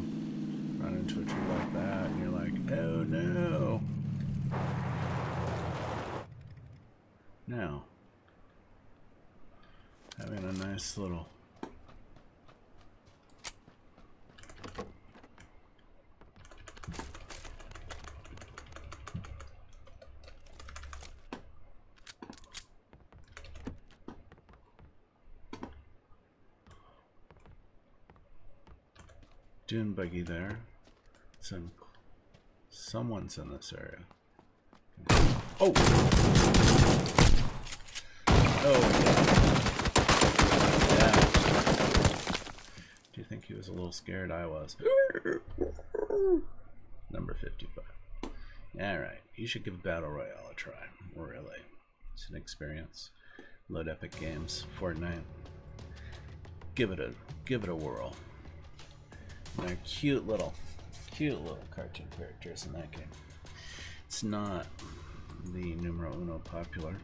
run into a tree like that, and you're like, oh no. Now, having a nice little dune buggy there. Someone's in this area. Oh! Oh, yeah. Do you think he was a little scared? I was. Number 55. Alright, you should give Battle Royale a try. Really. It's an experience. Load Epic Games, Fortnite. Give it a whirl. And they're cute little cartoon characters in that game. It's not the numero uno popular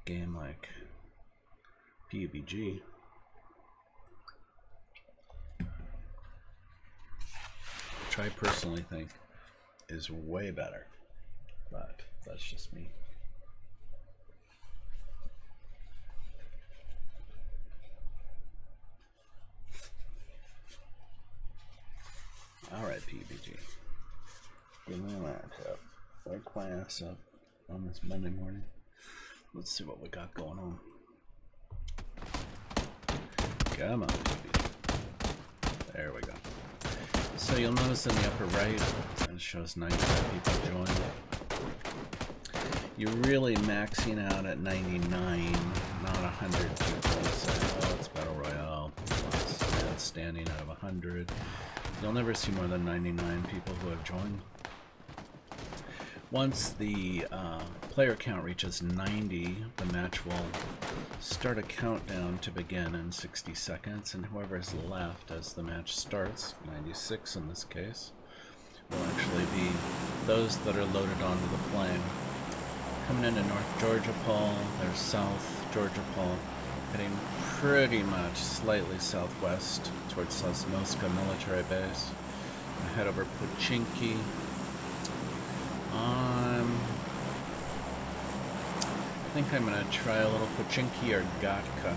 game like PUBG. Which I personally think is way better, but that's just me. Alright, PUBG. Give me a laptop. Wake my ass up on this Monday morning. Let's see what we got going on. Come on, PUBG. There we go. So you'll notice in the upper right, it shows 95 people joined. You're really maxing out at 99, not 100 people. So, oh, it's Battle Royale. It's standing out of 100. You'll never see more than 99 people who have joined. Once the player count reaches 90, the match will start a countdown to begin in 60 seconds, and whoever is left as the match starts, 96 in this case, will actually be those that are loaded onto the plane. Coming into North Georgia Paul, there's South Georgia Paul, heading pretty much slightly southwest towards Sosnoska military base. I head over Pochinki. I think I'm going to try a little Pochinki or Gatka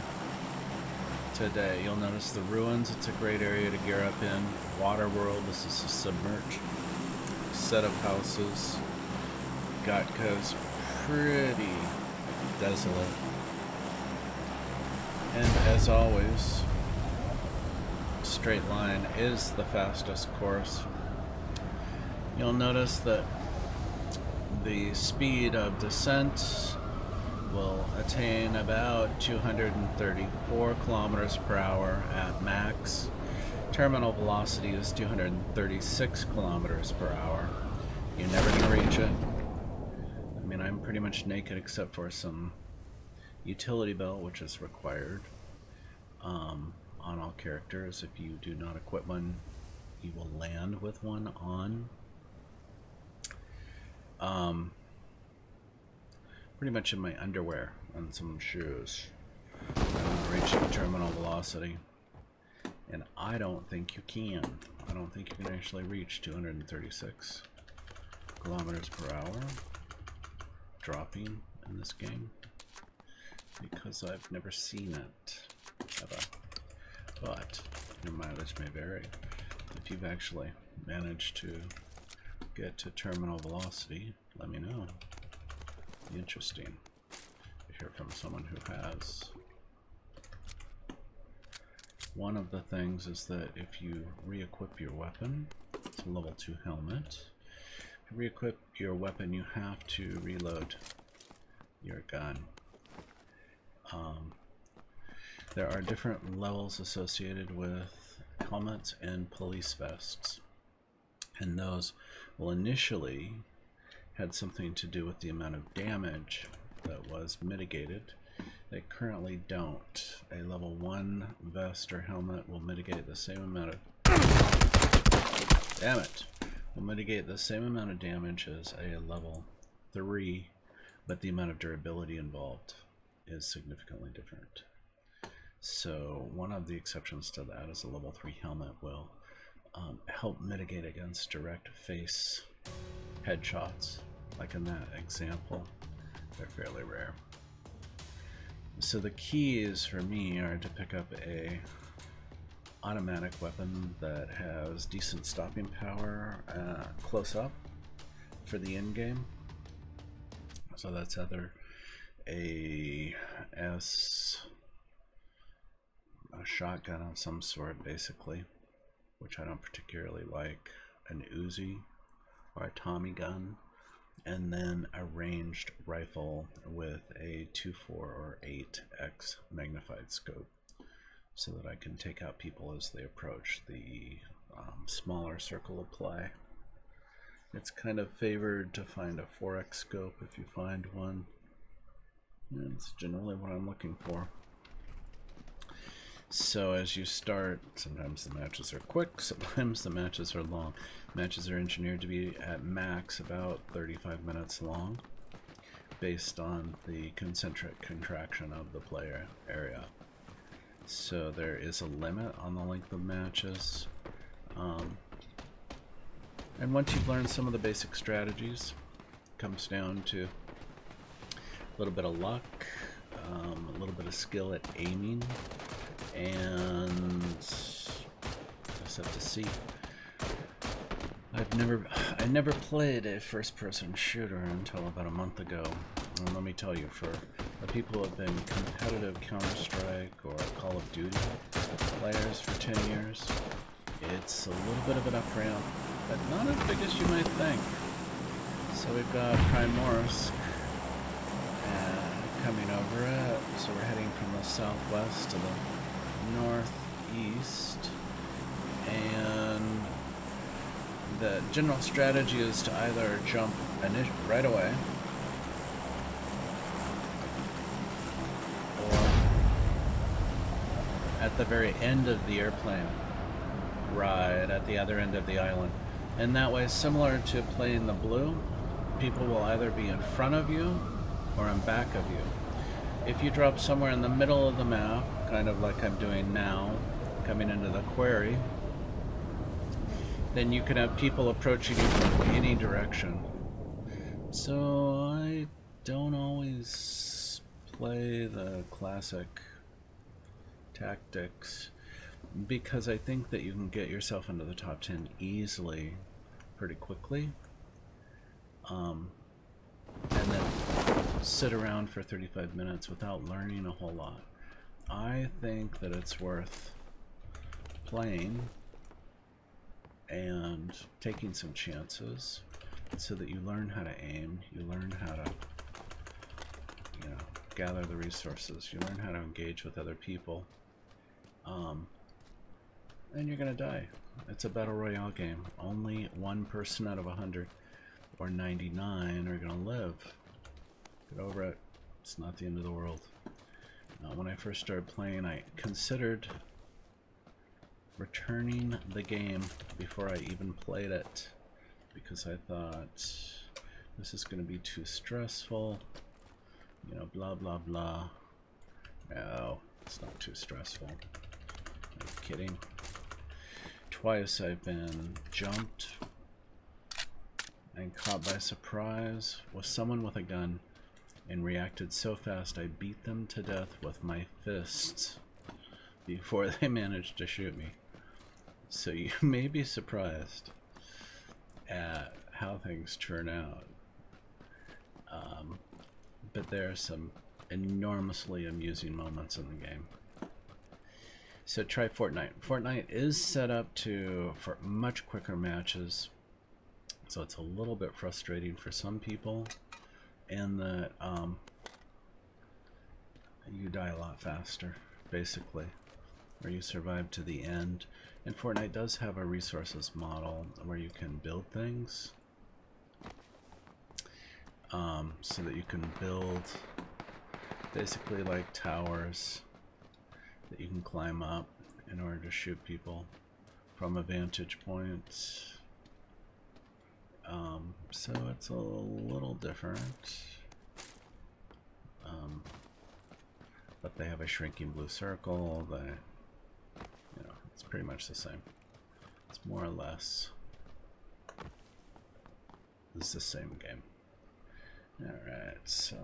today. You'll notice the ruins. It's a great area to gear up in. Water World. This is a submerged set of houses. Gatka is pretty desolate. And as always, straight line is the fastest course. You'll notice that the speed of descent will attain about 234 kilometers per hour at max. Terminal velocity is 236 kilometers per hour. You're never going to reach it. I mean, I'm pretty much naked except for some utility belt, which is required on all characters. If you do not equip one, you will land with one on. Pretty much in my underwear and some shoes. I'm reaching terminal velocity, and I don't think you can. I don't think you can actually reach 236 kilometers per hour dropping in this game, because I've never seen it ever. But your mileage may vary. If you've actually managed to get to terminal velocity, let me know. Interesting to hear from someone who has. One of the things is that if you re-equip your weapon, it's a level 2 helmet. If you re-equip your weapon, you have to reload your gun. There are different levels associated with helmets and police vests, and those will initially had something to do with the amount of damage that was mitigated. They currently don't. A level 1 vest or helmet will mitigate the same amount of will mitigate the same amount of damage as a level 3, but the amount of durability involved is significantly different. So one of the exceptions to that is a level 3 helmet will help mitigate against direct face headshots. Like in that example, they're fairly rare. So the keys for me are to pick up a automatic weapon that has decent stopping power close up for the end game. So that's either a shotgun of some sort, basically, which I don't particularly like, an Uzi or a Tommy gun, and then a ranged rifle with a 2.4 or 8x magnified scope, so that I can take out people as they approach the smaller circle of play. It's kind of favored to find a 4x scope if you find one. And it's generally what I'm looking for. So as you start, sometimes the matches are quick, sometimes the matches are long. Matches are engineered to be at max about 35 minutes long, based on the concentric contraction of the player area. So there is a limit on the length of matches. And once you've learned some of the basic strategies, it comes down to a little bit of luck, a little bit of skill at aiming, and just have to see. I never played a first-person shooter until about a month ago. And let me tell you, for the people who have been competitive Counter-Strike or Call of Duty players for 10 years, it's a little bit of an up-ramp, but not as big as you might think. So we've got Primorsk coming over it, so we're heading from the southwest to the northeast, and the general strategy is to either jump right away, or at the very end of the airplane ride at the other end of the island. And that way, similar to playing the blue, people will either be in front of you or in back of you. If you drop somewhere in the middle of the map, kind of like I'm doing now, coming into the quarry, then you can have people approaching you from any direction. So I don't always play the classic tactics, because I think that you can get yourself into the top 10 easily, pretty quickly, and then sit around for 35 minutes without learning a whole lot. I think that it's worth playing and taking some chances so that you learn how to aim, you learn how to, you know, gather the resources, you learn how to engage with other people, and you're gonna die. It's a battle royale game. Only one person out of 100 or 99 are gonna live. Get over it. It's not the end of the world. When I first started playing, I considered returning the game before I even played it, because I thought this is going to be too stressful, you know, blah blah blah. No, it's not too stressful. Are you kidding? Twice I've been jumped and caught by surprise with someone with a gun, and reacted so fast I beat them to death with my fists before they managed to shoot me. So you may be surprised at how things turn out. But there are some enormously amusing moments in the game. So try Fortnite. Fortnite is set up for much quicker matches, so it's a little bit frustrating for some people, and that you die a lot faster, basically, or you survive to the end. And Fortnite does have a resources model where you can build things, so that you can build basically like towers that you can climb up in order to shoot people from a vantage point. So it's a little different, but they have a shrinking blue circle. You know, it's pretty much the same. It's more or less the same game. Alright, so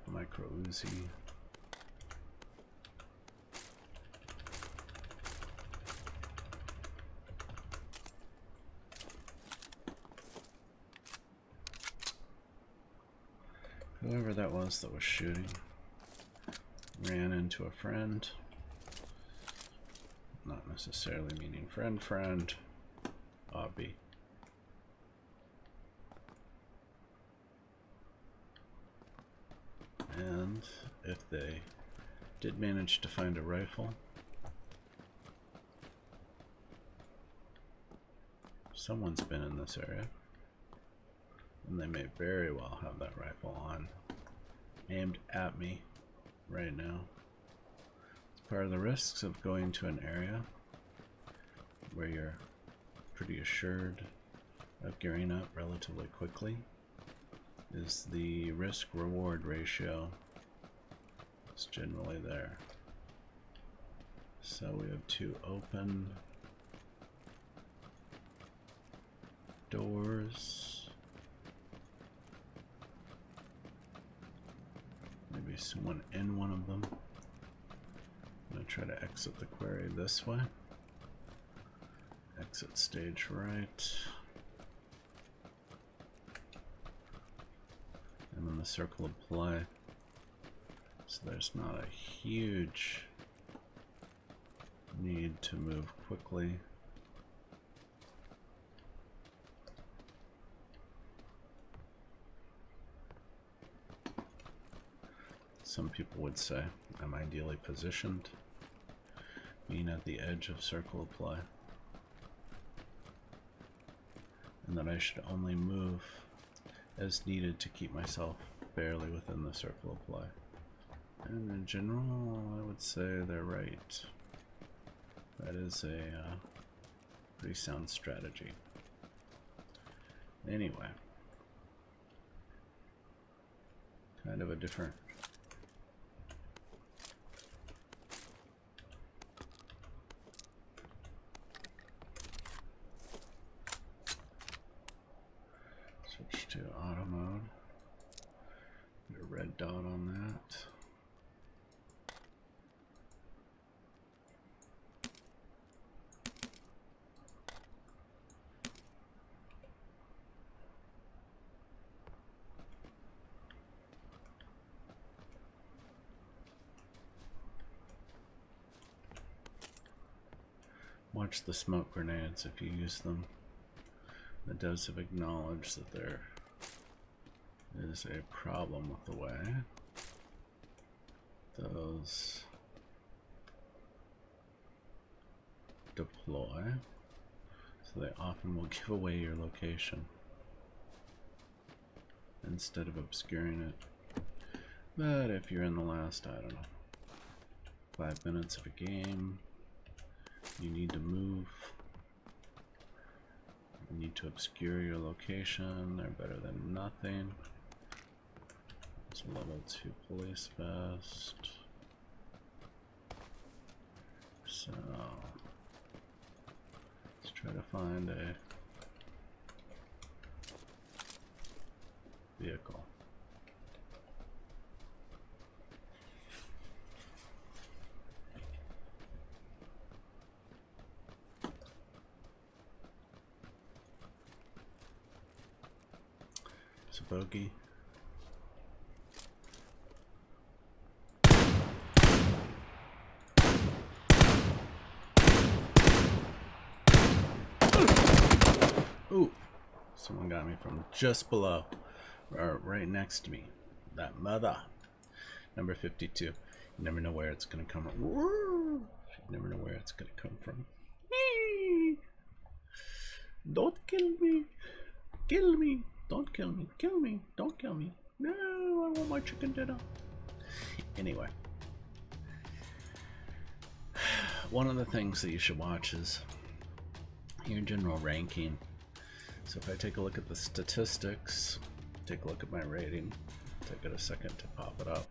micro Uzi. Whoever that was shooting ran into a friend. Not necessarily meaning friend, Obby. And if they did manage to find a rifle, someone's been in this area. And they may very well have that rifle on, aimed at me right now. It's part of the risks of going to an area where you're pretty assured of gearing up relatively quickly, is the risk-reward ratio is generally there. So we have two open doors. Maybe someone in one of them. I'm going to try to exit the quarry this way. Exit stage right. I'm in the circle of play, so there's not a huge need to move quickly. Some people would say I'm ideally positioned, being at the edge of circle of play, and that I should only move as needed to keep myself barely within the circle of play. And in general, I would say they're right. That is a pretty sound strategy. Anyway, kind of a different switch to auto mode. Put a red dot on that. Watch the smoke grenades if you use them. The devs have acknowledged that there is a problem with the way those deploy, so they often will give away your location instead of obscuring it. But if you're in the last, I don't know, 5 minutes of a game, you need to move, you need to obscure your location, they're better than nothing. It's level 2 police vest. So let's try to find a vehicle. It's a bogey. Ooh, someone got me from just below, or right next to me. That mother. Number 52. You never know where it's gonna come from. You never know where it's gonna come from. Don't kill me. Kill me. Don't kill me. Kill me. Don't kill me. No, I want my chicken dinner. Anyway. One of the things that you should watch is your general ranking. So if I take a look at the statistics, take a look at my rating, take it a second to pop it up.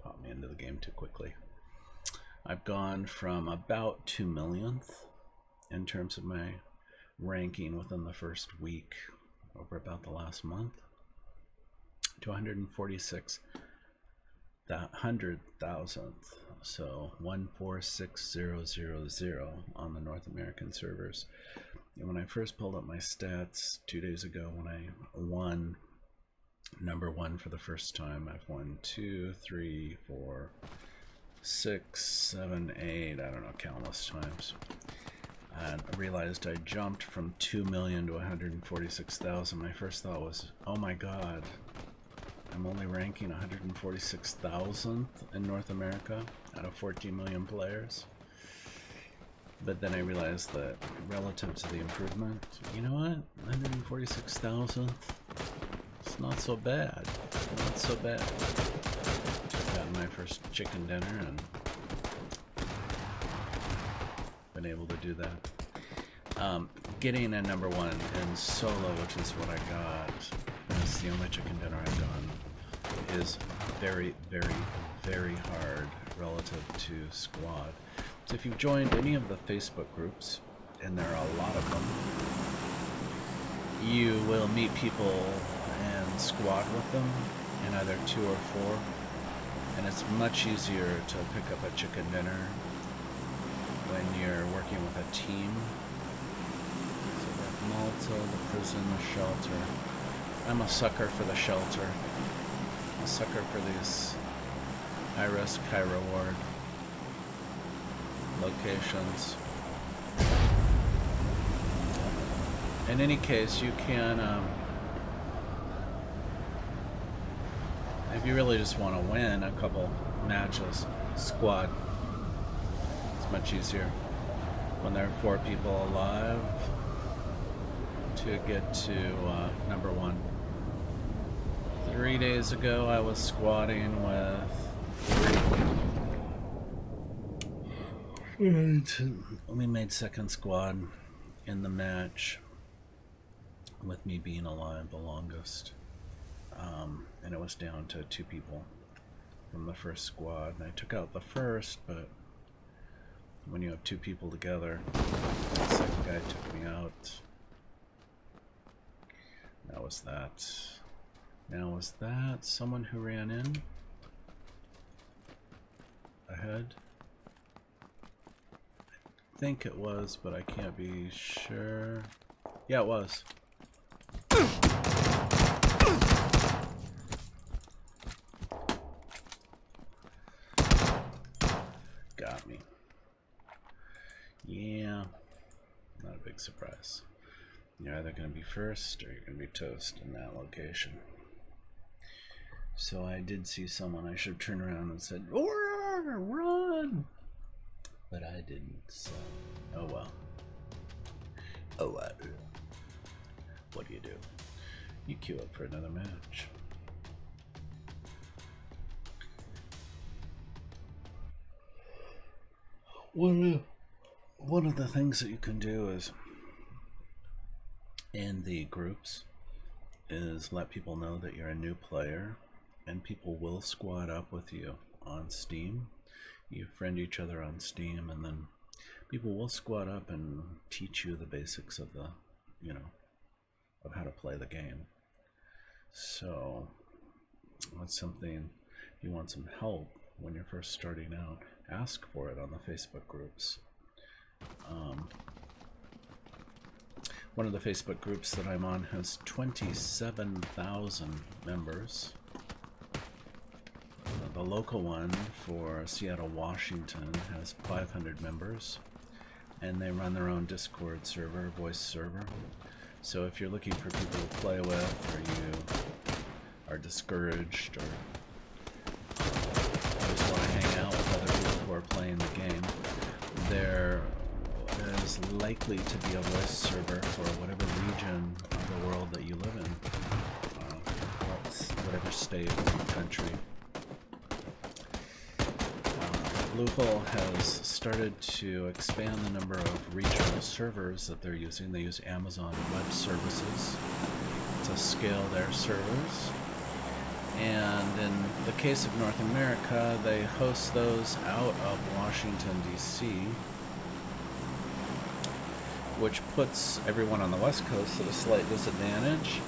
Pop me into the game too quickly. I've gone from about 2 millionth in terms of my ranking within the first week over about the last month to 146 100,000th, so 146000 on the North American servers. And when I first pulled up my stats 2 days ago, when I won number 1 for the first time, I've won 2, 3, 4, 6, 7, 8, I don't know, countless times. And I realized I jumped from 2 million to 146,000. My first thought was, oh my god, I'm only ranking 146,000th in North America out of 14 million players. But then I realized that relative to the improvement, you know what? 146,000. It's not so bad. Not so bad. I've gotten my first chicken dinner and been able to do that. Getting a #1 in solo, which is what I got, and it's the only chicken dinner I've done, is very, very, very hard relative to squad. So if you've joined any of the Facebook groups, and there are a lot of them, you will meet people and squad with them in either 2 or 4, and it's much easier to pick up a chicken dinner when you're working with a team. So like Malta, the prison, the shelter. I'm a sucker for the shelter. A sucker for these high risk, high reward locations. In any case, you can, if you really just want to win a couple matches, squad. It's much easier when there are 4 people alive to get to #1. 3 days ago, I was squatting with 3. We made second squad in the match, with me being alive the longest. And it was down to 2 people from the first squad. And I took out the first, but when you have 2 people together, the second guy took me out. Now was that. Now was that someone who ran in ahead? I think it was, but I can't be sure. Yeah, it was. Got me. Yeah, not a big surprise. You're either going to be first or you're going to be toast in that location. So I did see someone. I should have turned around and said, "Run!" But I didn't, so oh well. Oh well. What do? You queue up for another match. One of the things that you can do is, in the groups, is let people know that you're a new player, and people will squad up with you on Steam. You friend each other on Steam, and then people will squad up and teach you the basics of the, of how to play the game. So that's something, if you want some help when you're first starting out, ask for it on the Facebook groups. One of the Facebook groups that I'm on has 27,000 members. The local one for Seattle, Washington has 500 members, and they run their own Discord server, voice server. So if you're looking for people to play with, or you are discouraged, or just want to hang out with other people who are playing the game, there is likely to be a voice server for whatever region of the world that you live in, whatever state or country. Bluehole has started to expand the number of regional servers that they're using. They use Amazon Web Services to scale their servers. And in the case of North America, they host those out of Washington, D.C., which puts everyone on the West Coast at a slight disadvantage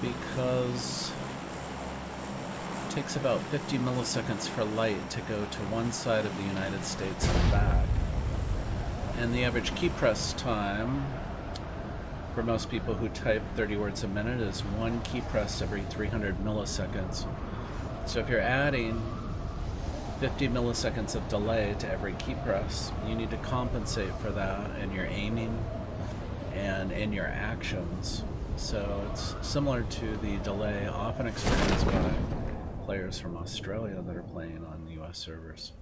because it takes about 50 milliseconds for light to go to one side of the United States and back. And the average key press time for most people who type 30 words a minute is 1 key press every 300 milliseconds. So if you're adding 50 milliseconds of delay to every key press, you need to compensate for that in your aiming and in your actions. So it's similar to the delay often experienced by players from Australia that are playing on US servers.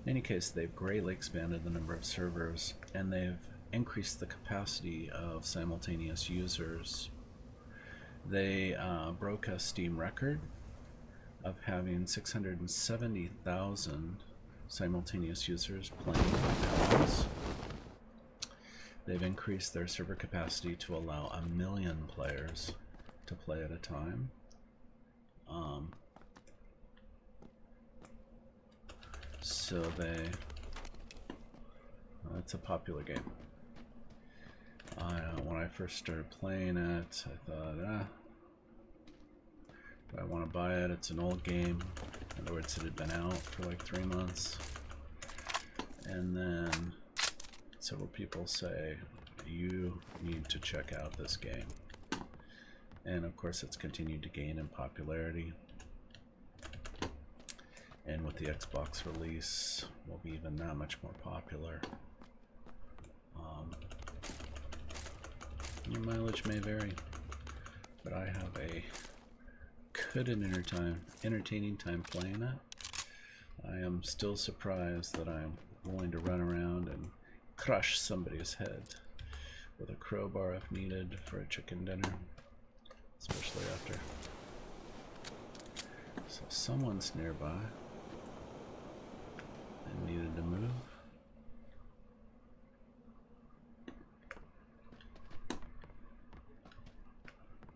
In any case, they've greatly expanded the number of servers, and they've increased the capacity of simultaneous users. They broke a Steam record of having 670,000 simultaneous users playing at once. They've increased their server capacity to allow 1 million players to play at a time. So it's a popular game. When I first started playing it, I thought, do I want to buy it? It's an old game. In other words, it had been out for like 3 months. And then several people say, you need to check out this game. And of course, it's continued to gain in popularity. And with the Xbox release, will be even that much more popular. Your mileage may vary, but I have a good and entertaining time playing it. I am still surprised that I'm willing to run around and crush somebody's head with a crowbar if needed for a chicken dinner, especially after. So someone's nearby and needed to move.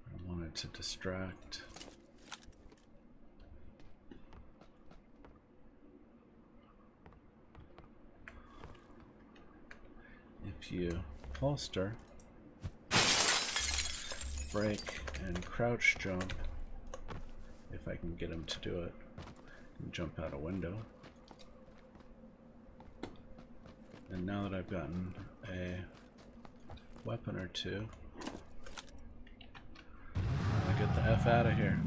I wanted to distract. If you holster, break, and crouch jump, if I can get him to do it, and jump out a window. And now that I've gotten a weapon or two, I get the F out of here.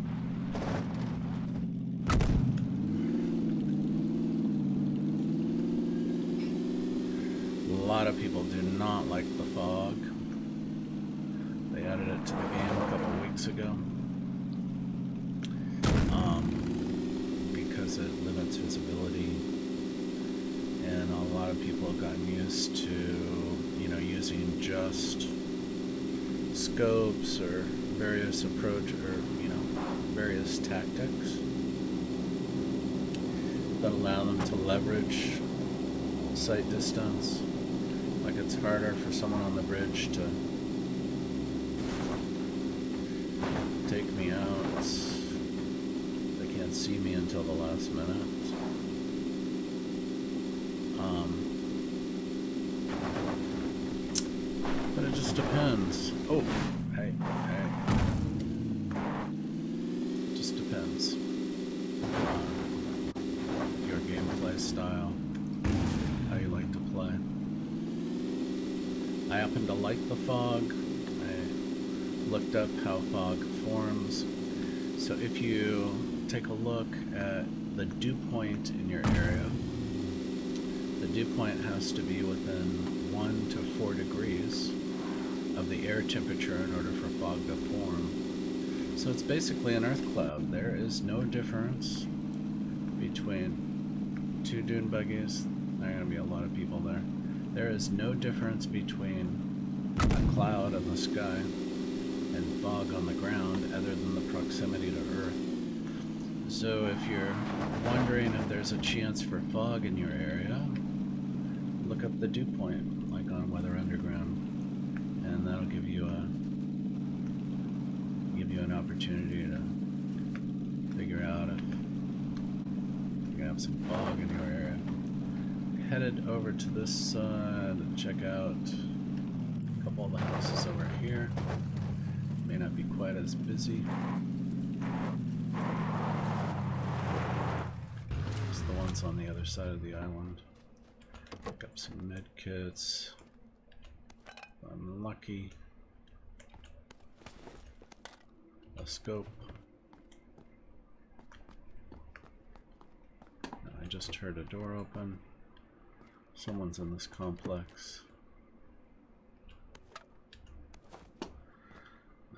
A lot of people do not like the fog. They added it to the game a couple weeks ago because it limits visibility, and a lot of people have gotten used to, using just scopes or various various tactics that allow them to leverage sight distance. Like, it's harder for someone on the bridge to take me out. They can't see me until the last minute. But it just depends. Oh, hey. It just depends on your gameplay style, how you like to play. I happen to like the fog. I looked up how fog forms. So if you take a look at the dew point in your area, the dew point has to be within 1 to 4 degrees of the air temperature in order for fog to form. So it's basically an earth cloud. There is no difference between two dune buggies. There are going to be a lot of people there. There is no difference between a cloud in the sky and fog on the ground other than the proximity to Earth. So if you're wondering if there's a chance for fog in your area, look up the dew point, like on Weather Underground, and that'll give you an opportunity to figure out if you have some fog in your area. Headed over to this side to check out a couple of the houses over here. May not be quite as busy. It's the ones on the other side of the island. Pick up some med kits. If I'm lucky. A scope. I just heard a door open. Someone's in this complex.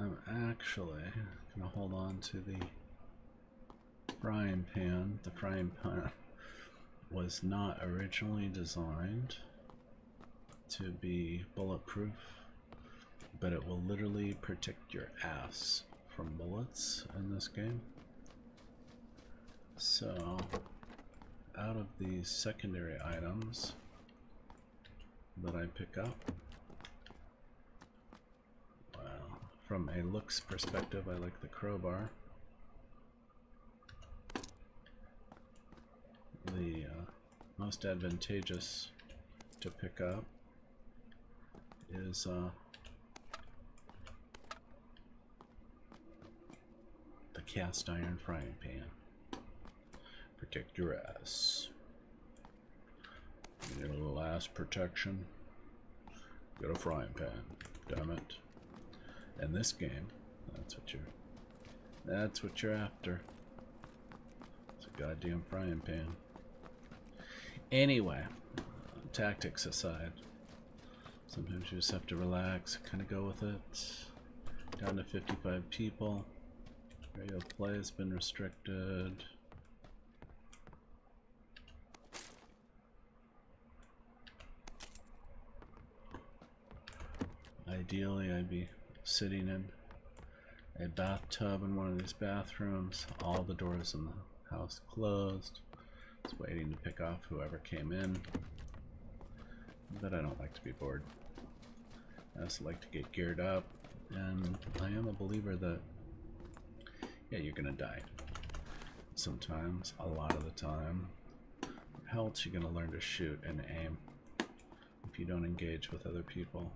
I'm actually gonna hold on to the frying pan. was not originally designed to be bulletproof, but it will literally protect your ass from bullets in this game. So, out of these secondary items that I pick up, well, from a looks perspective, I like the crowbar. The most advantageous to pick up is the cast iron frying pan. Protect your ass. You need a little ass protection. Get a frying pan. Damn it. In this game, that's what you're after. It's a goddamn frying pan. Anyway, tactics aside, sometimes you just have to relax, kind of go with it. Down to 55 people. Radio play has been restricted. Ideally, I'd be sitting in a bathtub in one of these bathrooms, all the doors in the house closed, just waiting to pick off whoever came in. But I don't like to be bored. I also like to get geared up, and I am a believer that, yeah, you're gonna die. Sometimes, a lot of the time. How else are you gonna learn to shoot and aim if you don't engage with other people?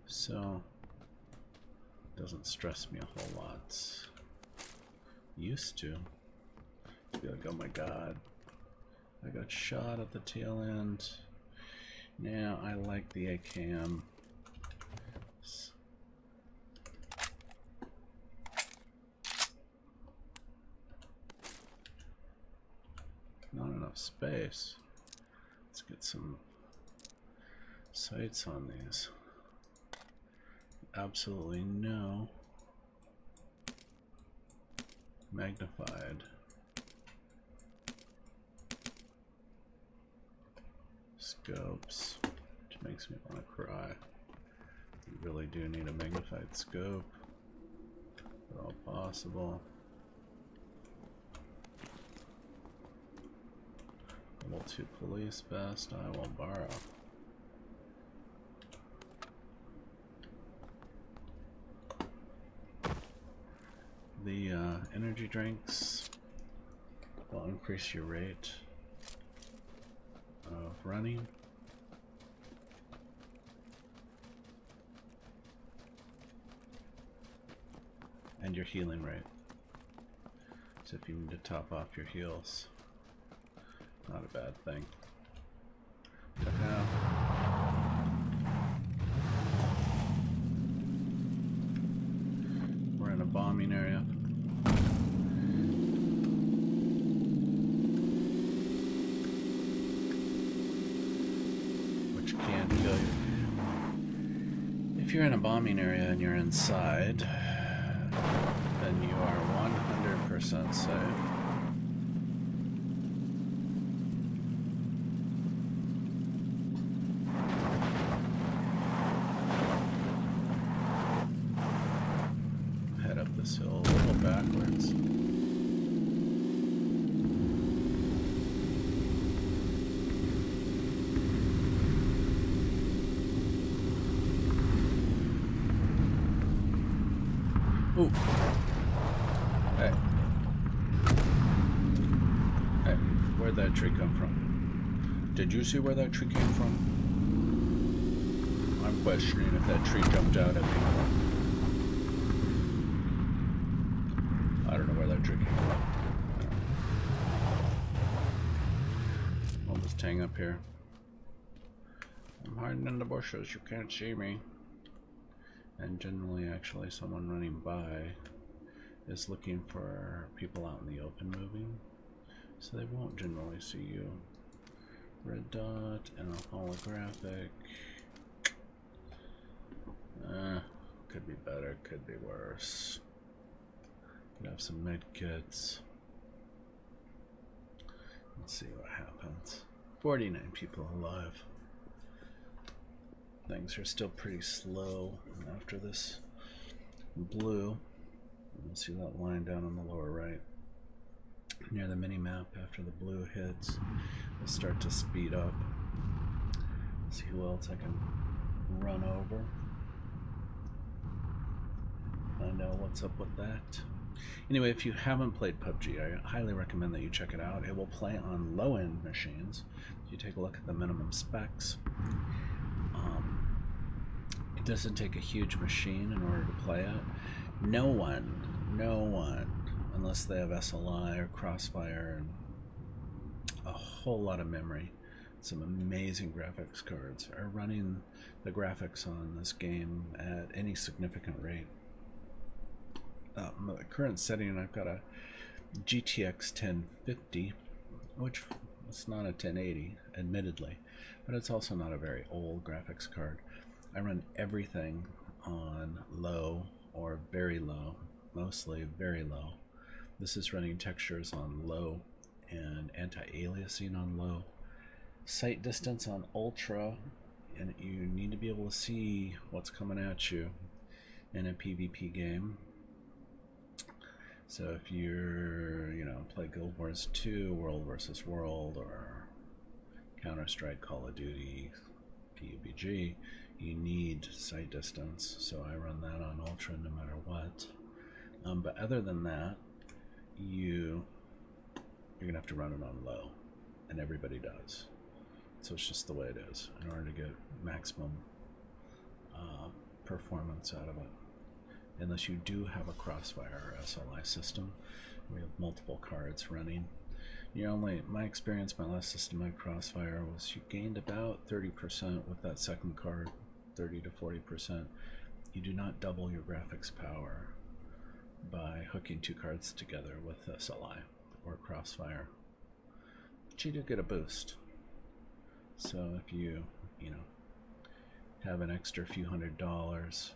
So, it doesn't stress me a whole lot. Used to. Be like, oh my god, I got shot at the tail end. Now I like the AKM. Not enough space. Let's get some sights on these. Absolutely no magnified scopes, which makes me want to cry. You really do need a magnified scope, if at all possible. Level 2 police vest I will borrow. The energy drinks will increase your rate of running. And your healing rate. So if you need to top off your heals, not a bad thing. Check it out. We're in a bombing area. Which can kill you. If you're in a bombing area and you're inside, then you are 100% safe. Head up this hill a little backwards. Ooh. Hey. Hey, where'd that tree come from? Did you see where that tree came from? I'm questioning if that tree jumped out at me. I don't know where that tree came from. I'll just hang up here. I'm hiding in the bushes, you can't see me. And generally, actually, someone running by is looking for people out in the open moving, so they won't generally see you. Red dot and a holographic. Could be better, could be worse. Could have some med kits. Let's see what happens. 49 people alive. Things are still pretty slow after this blue. You'll see that line down on the lower right. Near the mini-map, after the blue hits, we'll start to speed up. See who else I can run over. Find out what's up with that. Anyway, if you haven't played PUBG, I highly recommend that you check it out. It will play on low-end machines. If you take a look at the minimum specs, it doesn't take a huge machine in order to play it. No one, unless they have SLI or Crossfire and a whole lot of memory, some amazing graphics cards, are running the graphics on this game at any significant rate. The current setting, I've got a GTX 1050, which is not a 1080, admittedly, but it's also not a very old graphics card. I run everything on low or very low, mostly very low. This is running textures on low and anti-aliasing on low. Sight distance on ultra, and you need to be able to see what's coming at you in a PvP game. So if you're, play Guild Wars 2, World versus World, or Counter-Strike, Call of Duty, PUBG, you need sight distance. So I run that on ultra no matter what. But other than that, you're gonna have to run it on low, and everybody does. So it's just the way it is in order to get maximum performance out of it. Unless you do have a Crossfire or SLI system, we have multiple cards running. My experience, my last system at Crossfire was you gained about 30% with that second card, 30 to 40%. You do not double your graphics power by hooking two cards together with SLI or Crossfire, but you do get a boost. So if you have an extra few $100s,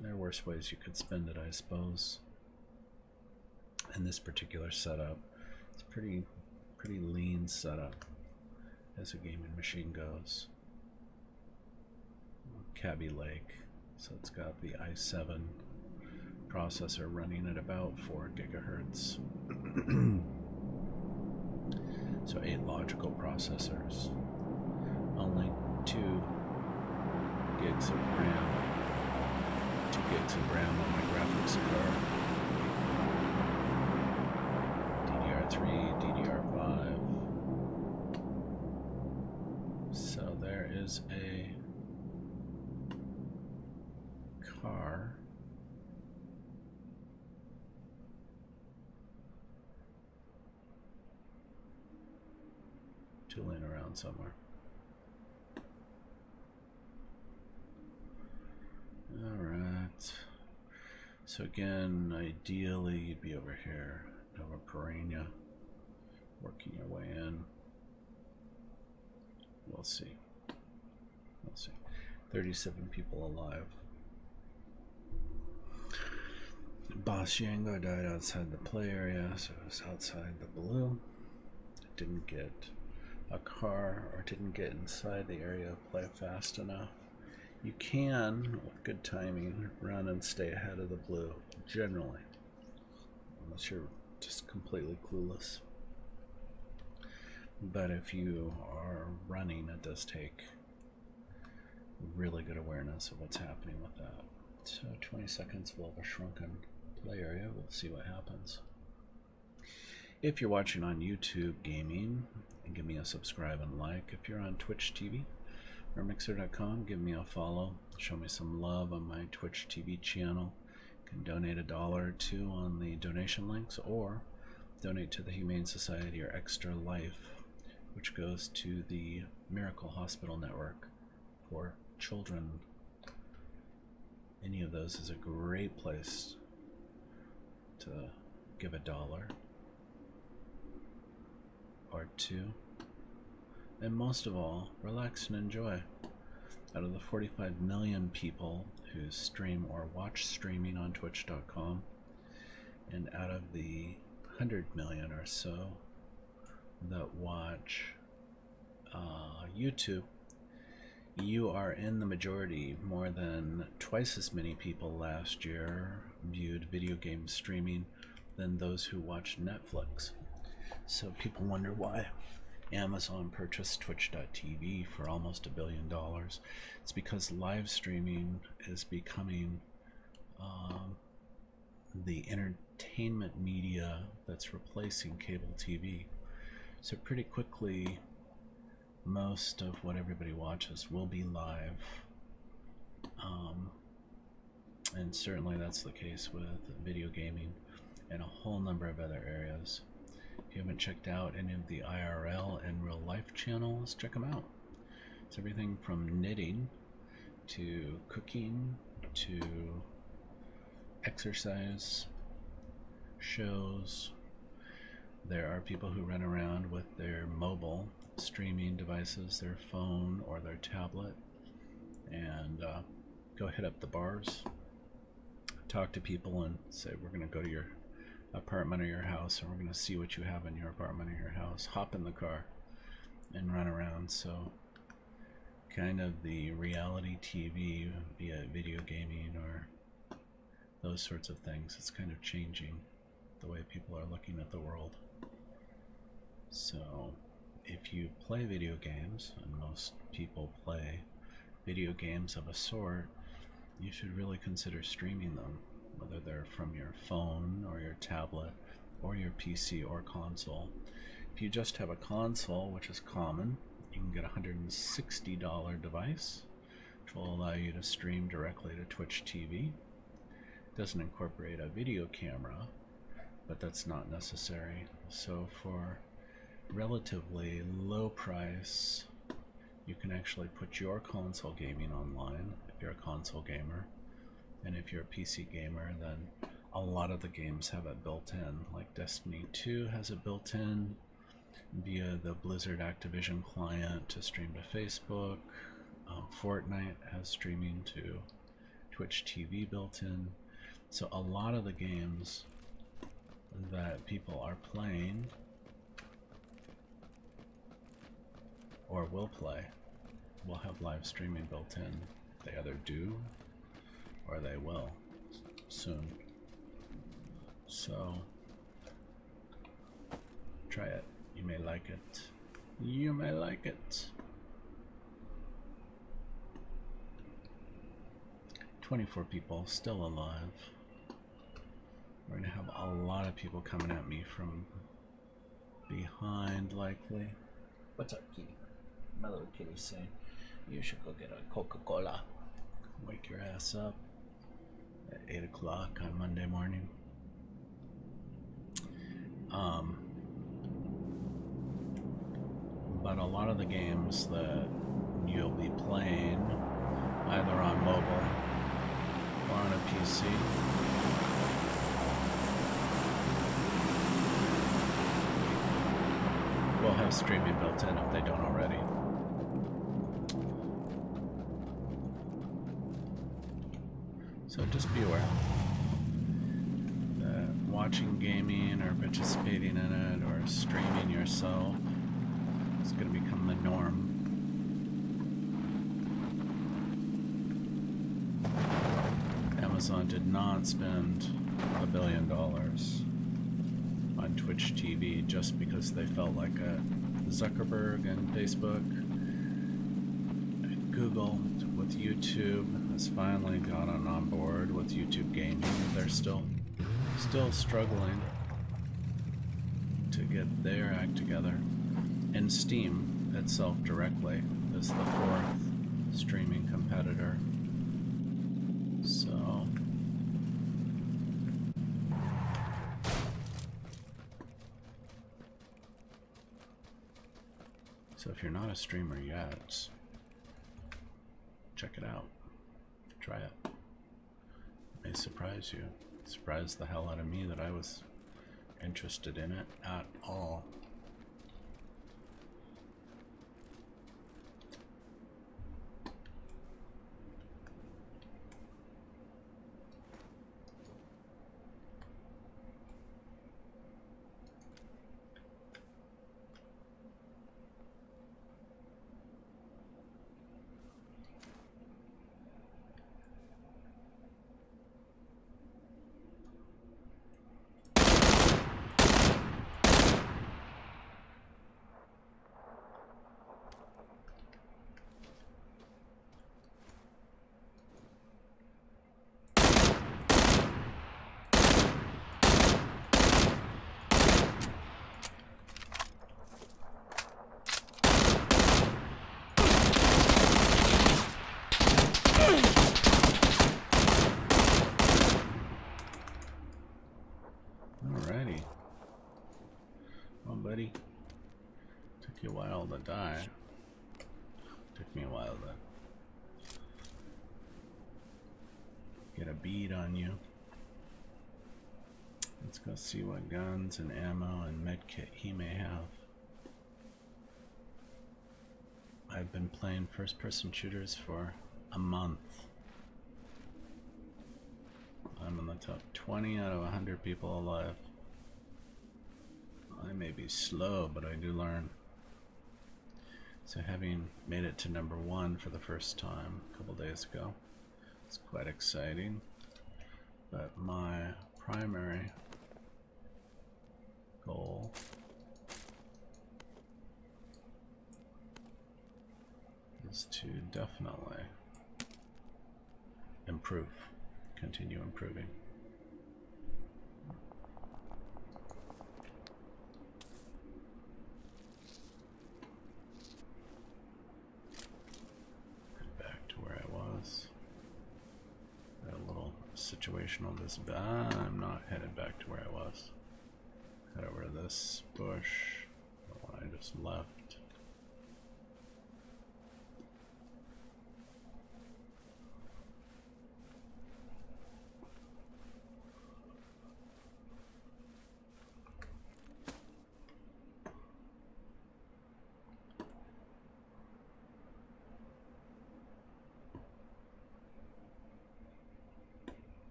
there are worse ways you could spend it, I suppose. In this particular setup, it's pretty lean setup as a gaming machine goes. Cabby Lake, so it's got the i7 processor running at about 4 gigahertz. So 8 logical processors, only 2 gigs of RAM. 2 gigs of RAM on my graphics card. DDR3, DDR5. So there is a car. Tooling around somewhere. Alright, so again, ideally you'd be over here, Nova Pereña, working your way in. We'll see. 37 people alive. Boss Yango died outside the play area, so it was outside the blue. Didn't get a car, or didn't get inside the area of play fast enough. You can, with good timing, run and stay ahead of the blue, generally, unless you're just completely clueless. But if you are running, it does take really good awareness of what's happening with that. So 20 seconds, we'll have a shrunken play area. We'll see what happens. If you're watching on YouTube Gaming, give me a subscribe and like. If you're on Twitch TV or Mixer.com, give me a follow. Show me some love on my Twitch TV channel. You can donate $1 or $2 on the donation links, or donate to the Humane Society or Extra Life, which goes to the Miracle Hospital Network for children. Any of those is a great place to give $1 or $2, and most of all, relax and enjoy. Out of the 45 million people who stream or watch streaming on Twitch.com, and out of the 100 million or so that watch YouTube, you are in the majority. More than twice as many people last year viewed video game streaming than those who watch Netflix. So people wonder why Amazon purchased Twitch.tv for almost $1 billion. It's because live streaming is becoming the entertainment media that's replacing cable TV. So pretty quickly, most of what everybody watches will be live. And certainly that's the case with video gaming and a whole number of other areas. If you haven't checked out any of the IRL and real life channels, check them out. It's everything from knitting to cooking to exercise shows. There are people who run around with their mobile streaming devices, their phone or their tablet, and go hit up the bars, talk to people and say, we're going to go to your apartment or your house and we're going to see what you have in your apartment or your house. Hop in the car and run around. So kind of the reality TV via video gaming or those sorts of things. It's kind of changing the way people are looking at the world. So if you play video games, and most people play video games of a sort, you should really consider streaming them, whether they're from your phone or your tablet or your PC or console. If you just have a console, which is common, you can get a $160 device, which will allow you to stream directly to Twitch TV. It doesn't incorporate a video camera, but that's not necessary. So for relatively low price, you can actually put your console gaming online if you're a console gamer. And if you're a PC gamer, then a lot of the games have it built in. Like Destiny 2 has it built in via the Blizzard Activision client to stream to Facebook. Fortnite has streaming to Twitch TV built in. So a lot of the games that people are playing or will play will have live streaming built in. They either do or they will soon. So try it. You may like it. You may like it. 24 people still alive. We're gonna have a lot of people coming at me from behind, likely. What's up, kitty? My little kitty's saying, you should go get a Coca-Cola. Wake your ass up at 8 o'clock on Monday morning. But a lot of the games that you'll be playing either on mobile or on a PC will have streaming built in if they don't already. So just be aware that watching gaming or participating in it or streaming yourself is going to become the norm. Amazon did not spend $1 billion on Twitch TV just because they felt like it. Zuckerberg and Facebook and Google with YouTube has finally gotten on board with YouTube gaming. They're still struggling to get their act together. And Steam itself directly is the 4th streaming competitor. So if you're not a streamer yet, check it out. Try it. It may surprise you. It surprised the hell out of me that I was interested in it at all. while to die. Took me a while to get a bead on you. Let's go see what guns and ammo and medkit he may have. I've been playing first-person shooters for a month. I'm in the top 20 out of 100 people alive. I may be slow, but I do learn. So having made it to #1 for the first time a couple days ago, it's quite exciting. But my primary goal is to definitely improve, continue improving. Back to where I was. Got a little situational this bad. I'm not headed back to where I was. Head over to this bush, the one I just left.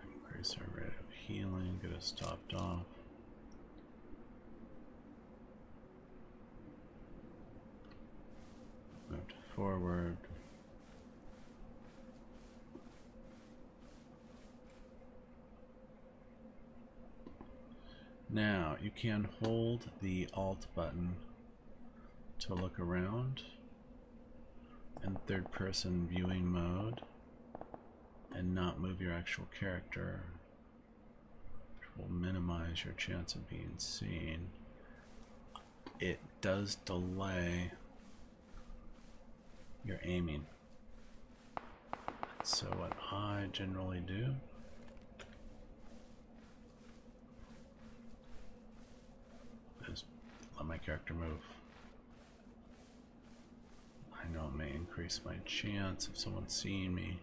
Increase our rate of healing, get us topped off. Moved forward. Now you can hold the Alt button to look around in third person viewing mode and not move your actual character, which will minimize your chance of being seen. It does delay your aiming. So what I generally do is let my character move. I know it may increase my chance of someone seeing me,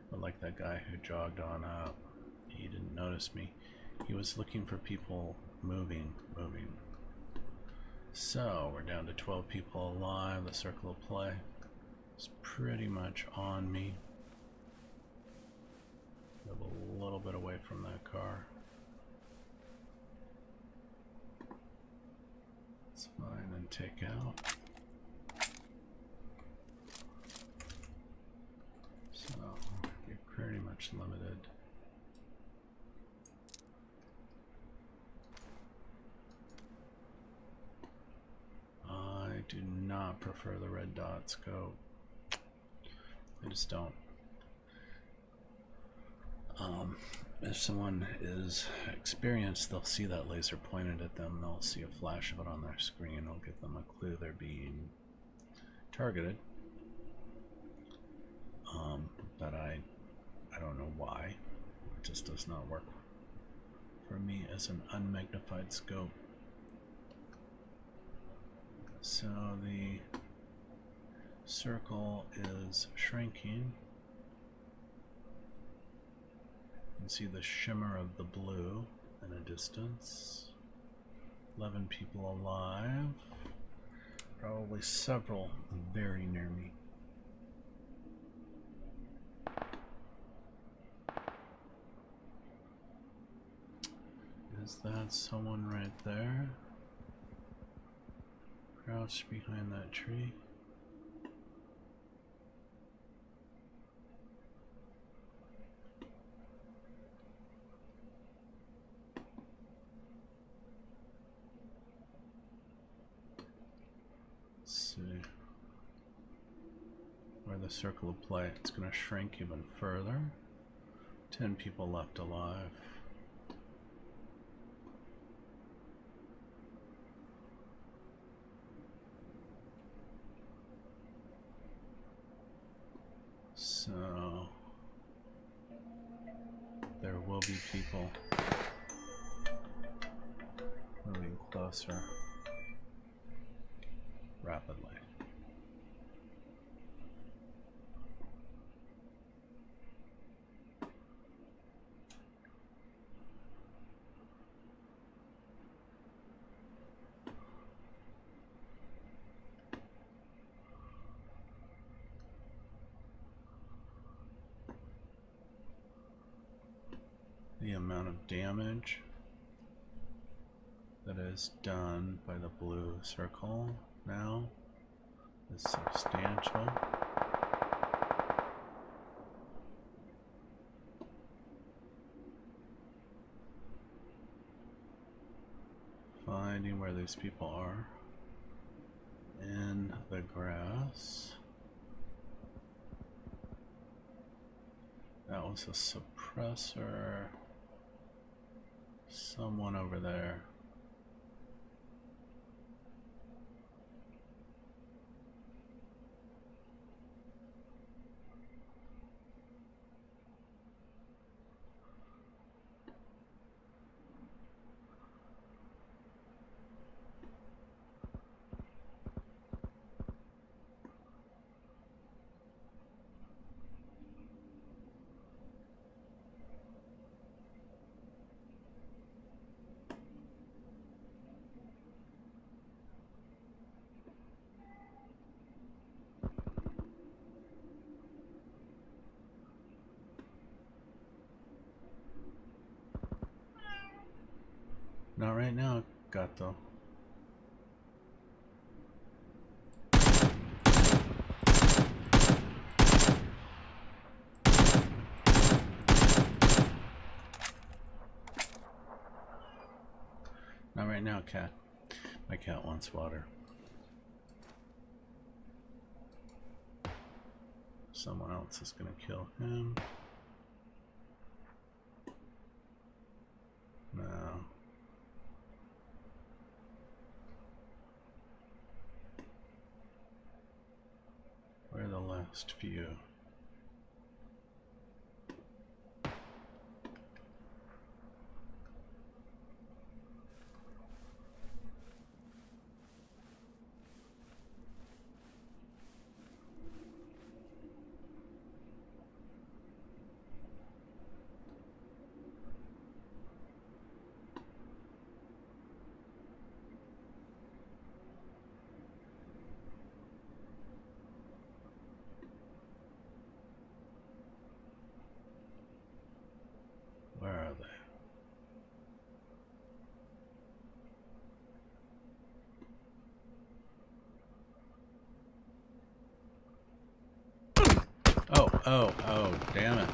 but like that guy who jogged on up, he didn't notice me. He was looking for people moving. So we're down to 12 people alive. The circle of play is pretty much on me. Move a little bit away from that car. It's fine, and take out. So you're pretty much limited. I do not prefer the red dot scope. I just don't. If someone is experienced, they'll see that laser pointed at them. They'll see a flash of it on their screen. It'll give them a clue they're being targeted. But I don't know why. It just does not work for me as an unmagnified scope. So the circle is shrinking. You can see the shimmer of the blue in a distance. 11 people alive. Probably several very near me. Is that someone right there? Crouched behind that tree. Let's see. Where the circle of play, it's going to shrink even further. 10 people left alive. people moving closer rapidly. The amount of damage that is done by the blue circle now is substantial. Finding where these people are in the grass. That was a suppressor. Someone over there. Not right now, Gato. Not right now, cat. My cat wants water. Someone else is gonna kill him. No. Where are the last few? Where are they? Oh, damn it.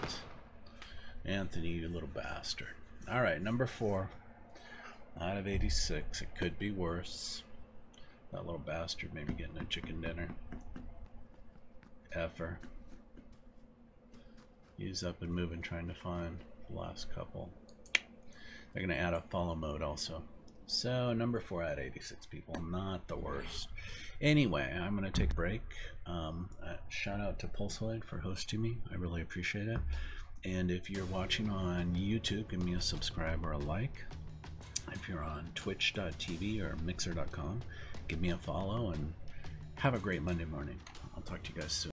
Anthony, you little bastard. Alright, number 4 out of 86. It could be worse. That little bastard maybe getting a chicken dinner. Effer. He's up and moving trying to find the last couple. They're going to add a follow mode also. So number 4 out of 86 people. Not the worst. Anyway, I'm going to take a break. Shout out to Pulsoid for hosting me. I really appreciate it. And if you're watching on YouTube, give me a subscribe or a like. If you're on twitch.tv or mixer.com, give me a follow and have a great Monday morning. I'll talk to you guys soon.